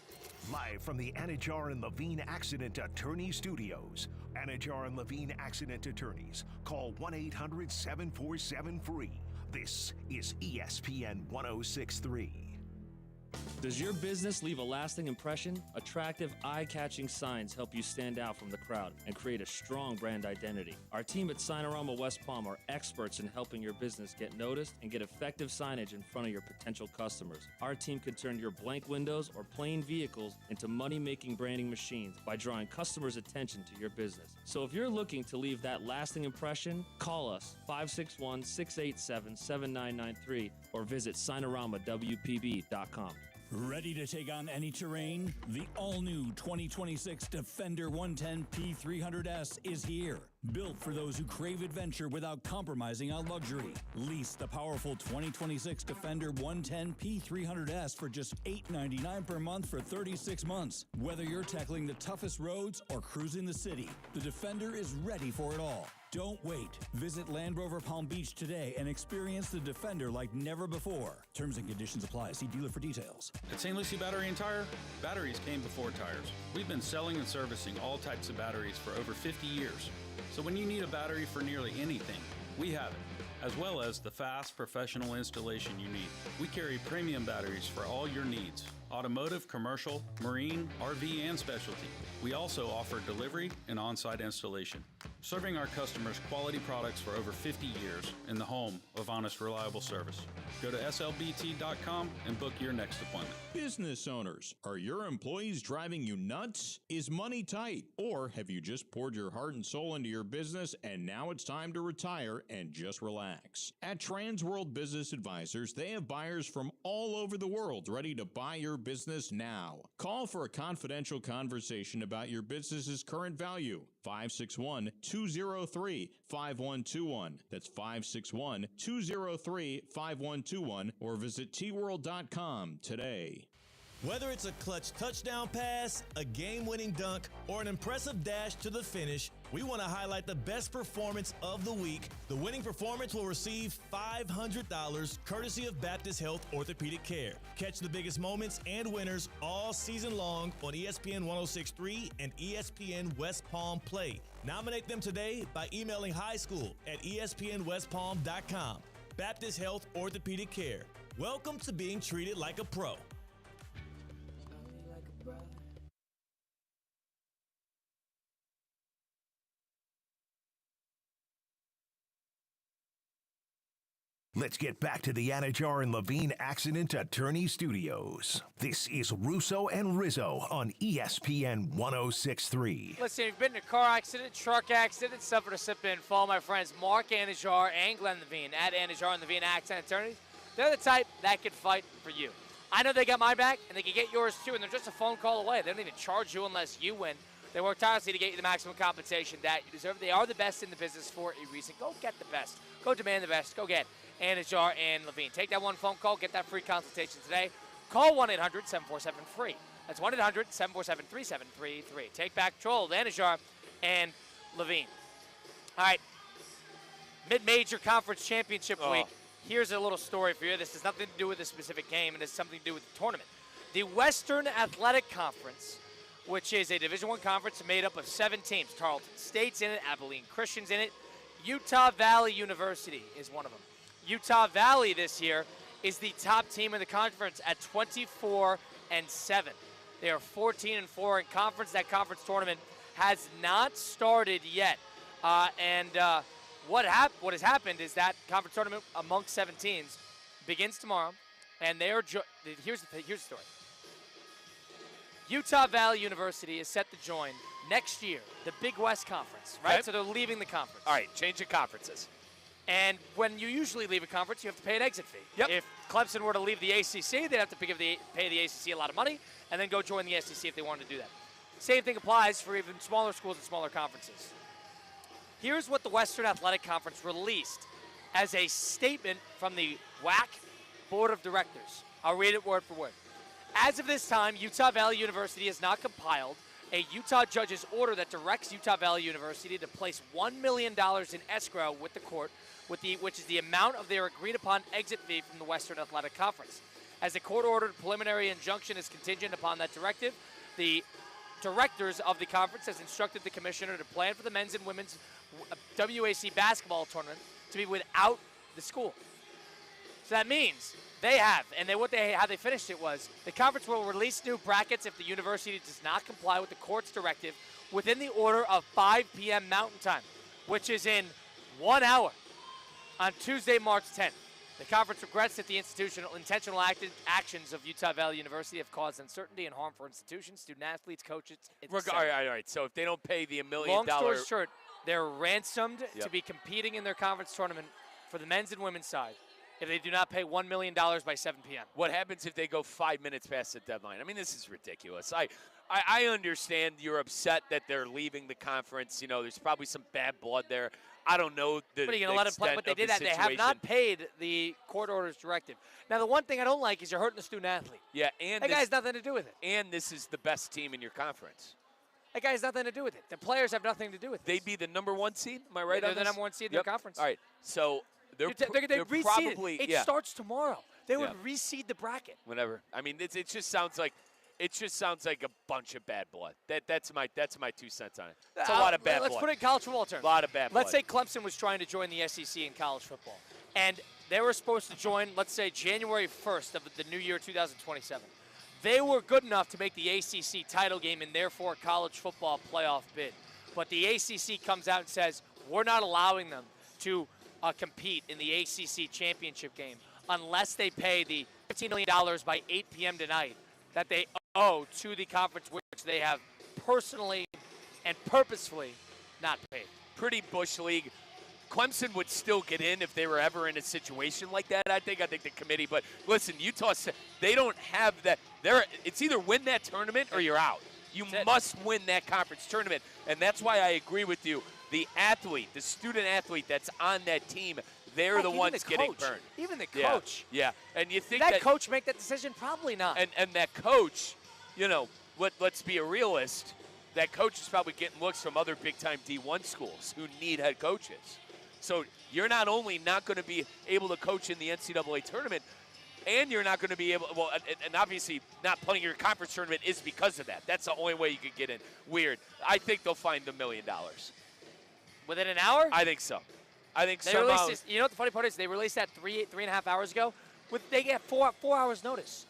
Live from the Anajar and Levine Accident Attorney Studios. Anajar and Levine Accident Attorneys. Call 1-800-747-FREE. This is ESPN 106.3. Does your business leave a lasting impression? Attractive, eye-catching signs help you stand out from the crowd and create a strong brand identity. Our team at Signorama West Palm are experts in helping your business get noticed and get effective signage in front of your potential customers. Our team can turn your blank windows or plain vehicles into money-making branding machines by drawing customers' attention to your business. So if you're looking to leave that lasting impression, call us 561-687-7993 or visit signoramawpb.com. Ready to take on any terrain? The all-new 2026 Defender 110 P300S is here. Built for those who crave adventure without compromising on luxury. Lease the powerful 2026 Defender 110 P300S for just $899 per month for 36 months. Whether you're tackling the toughest roads or cruising the city, the Defender is ready for it all. Don't wait. Visit Land Rover Palm Beach today and experience the Defender like never before. Terms and conditions apply. See dealer for details. At St. Lucie Battery and Tire, batteries came before tires. We've been selling and servicing all types of batteries for over 50 years. So when you need a battery for nearly anything, we have it, as well as the fast professional installation you need. We carry premium batteries for all your needs: automotive, commercial, marine, RV, and specialty. We also offer delivery and on-site installation, serving our customers quality products for over 50 years in the home of honest, reliable service. Go to slbt.com and book your next appointment. Business owners, are your employees driving you nuts? Is money tight? Or have you just poured your heart and soul into your business and now it's time to retire and just relax? At Transworld Business Advisors, they have buyers from all over the world ready to buy your business now. Call for a confidential conversation about your business's current value. 561-203-5121. That's 561-203-5121 or visit tworld.com today. Whether it's a clutch touchdown pass, a game-winning dunk, or an impressive dash to the finish, we want to highlight the best performance of the week. The winning performance will receive $500 courtesy of Baptist Health Orthopedic Care. Catch the biggest moments and winners all season long on ESPN 106.3 and ESPN West Palm Play. Nominate them today by emailing highschool@espnwestpalm.com. Baptist Health Orthopedic Care. Welcome to being treated like a pro. Let's get back to the Anajar and Levine Accident Attorney Studios. This is Russo and Rizzo on ESPN 106.3. Listen, if you've been in a car accident, truck accident, suffered a slip and fall, my friends Mark Anajar and Glenn Levine at Anajar and Levine Accident Attorneys, they're the type that can fight for you. I know they got my back, and they can get yours too, and they're just a phone call away. They don't even charge you unless you win. They work tirelessly to get you the maximum compensation that you deserve. They are the best in the business for a reason. Go get the best. Go demand the best. Go get Anajar and Levine. Take that one phone call. Get that free consultation today. Call 1-800-747-FREE. That's 1-800-747-3733. Take back control of Anajar and Levine. All right. Mid-major conference championship week. Here's a little story for you. This has nothing to do with a specific game, and it's something to do with the tournament. The Western Athletic Conference, which is a Division I conference made up of 7 teams. Tarleton State's in it, Abilene Christian's in it. Utah Valley University is one of them. Utah Valley this year is the top team in the conference at 24-7. They are 14-4 in conference. That conference tournament has not started yet. What has happened is that conference tournament amongst 7 teams begins tomorrow, and they are here's the story. Utah Valley University is set to join next year the Big West Conference, right? Okay. So they're leaving the conference. All right, changing conferences. And when you usually leave a conference, you have to pay an exit fee. Yep. If Clemson were to leave the ACC, they'd have to pay the ACC a lot of money and then go join the SEC if they wanted to do that. Same thing applies for even smaller schools and smaller conferences. Here's what the Western Athletic Conference released as a statement from the WAC Board of Directors. I'll read it word for word. As of this time, Utah Valley University has not compiled a Utah judge's order that directs Utah Valley University to place $1 million in escrow with the court, which is the amount of their agreed-upon exit fee from the Western Athletic Conference. As the court-ordered preliminary injunction is contingent upon that directive, the directors of the conference has instructed the commissioner to plan for the men's and women's WAC basketball tournament to be without the school. So that means They have, and how they finished it was the conference will release new brackets if the university does not comply with the court's directive within the order of 5 p.m. Mountain Time, which is in 1 hour on Tuesday, March 10th. The conference regrets that the intentional actions of Utah Valley University have caused uncertainty and harm for institutions, student-athletes, coaches, etc. All right. So if they don't pay the $1 million... Long story short, they're ransomed to be competing in their conference tournament for the men's and women's side if they do not pay $1 million by 7 p.m. What happens if they go 5 minutes past the deadline? I mean, this is ridiculous. I understand you're upset that they're leaving the conference. You know, there's probably some bad blood there. I don't know the But are you going to let them play? But they did that. They have not paid the court order's directive. Now, the one thing I don't like is you're hurting the student athlete. Yeah, and that guy has nothing to do with it. And this is the best team in your conference. That guy has nothing to do with it. The players have nothing to do with it. They'd be the number 1 seed. Am I right? They're on the this? number 1 seed in their conference. All right. So they're probably. It starts tomorrow. They would reseed the bracket. Whatever. I mean, it just sounds like. It just sounds like a bunch of bad blood. That's my 2 cents on it. It's a lot of bad blood. Let's put it in college football terms. A lot of bad blood. Let's say Clemson was trying to join the SEC in college football, and they were supposed to join, let's say, January 1st of the new year, 2027. They were good enough to make the ACC title game and therefore college football playoff bid. But the ACC comes out and says, we're not allowing them to compete in the ACC championship game unless they pay the $15 million by 8 p.m. tonight that they owe to the conference, which they have personally and purposefully not paid. Pretty Bush League. Clemson would still get in if they were ever in a situation like that, I think the committee. But listen, Utah, they don't have that. It's either win that tournament or you're out. You must win that conference tournament. And that's why I agree with you. The athlete, the student athlete that's on that team, they're the ones getting burned. Even the coach. Yeah. And you think that coach make that decision? Probably not. And that coach, you know, let's be a realist. That coach is probably getting looks from other big-time D1 schools who need head coaches. So you're not only not going to be able to coach in the NCAA tournament, and you're not going to be able, well, and obviously not playing your conference tournament is because of that. That's the only way you could get in. Weird. I think they'll find the $1 million. Within an hour? I think so. I think they somehow. Released this, you know what the funny part is? They released that three and a half hours ago. They get 4 hours notice.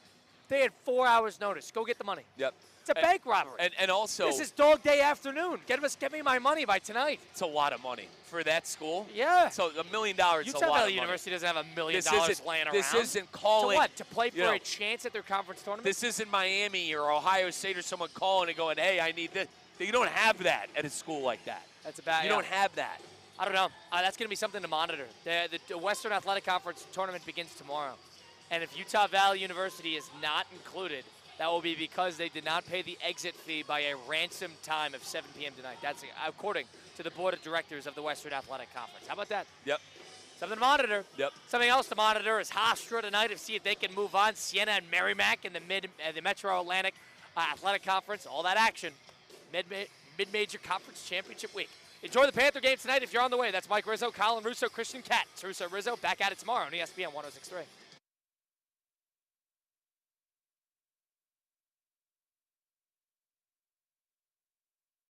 They had 4 hours notice. Go get the money. Yep. It's a bank robbery. And also, this is dog day afternoon. Get me my money by tonight. It's a lot of money for that school. Yeah. So $1 million is a lot of money. Utah Valley University doesn't have $1 million laying around. This isn't calling. To what? To play for a chance at their conference tournament? This isn't Miami or Ohio State or someone calling and going, hey, I need this. You don't have that at a school like that. That's a bad. You don't have that. I don't know. That's going to be something to monitor. The Western Athletic Conference tournament begins tomorrow. And if Utah Valley University is not included, that will be because they did not pay the exit fee by a ransom time of 7 p.m. tonight. That's according to the board of directors of the Western Athletic Conference. How about that? Yep. Something to monitor. Yep. Something else to monitor is Hofstra tonight to see if they can move on. Siena and Merrimack in the Metro Atlantic Athletic Conference. All that action. Mid-major conference championship week. Enjoy the Panther game tonight if you're on the way. That's Mike Rizzo, Colin Russo, Christian Cat. It's Russo Rizzo back at it tomorrow on ESPN 106.3.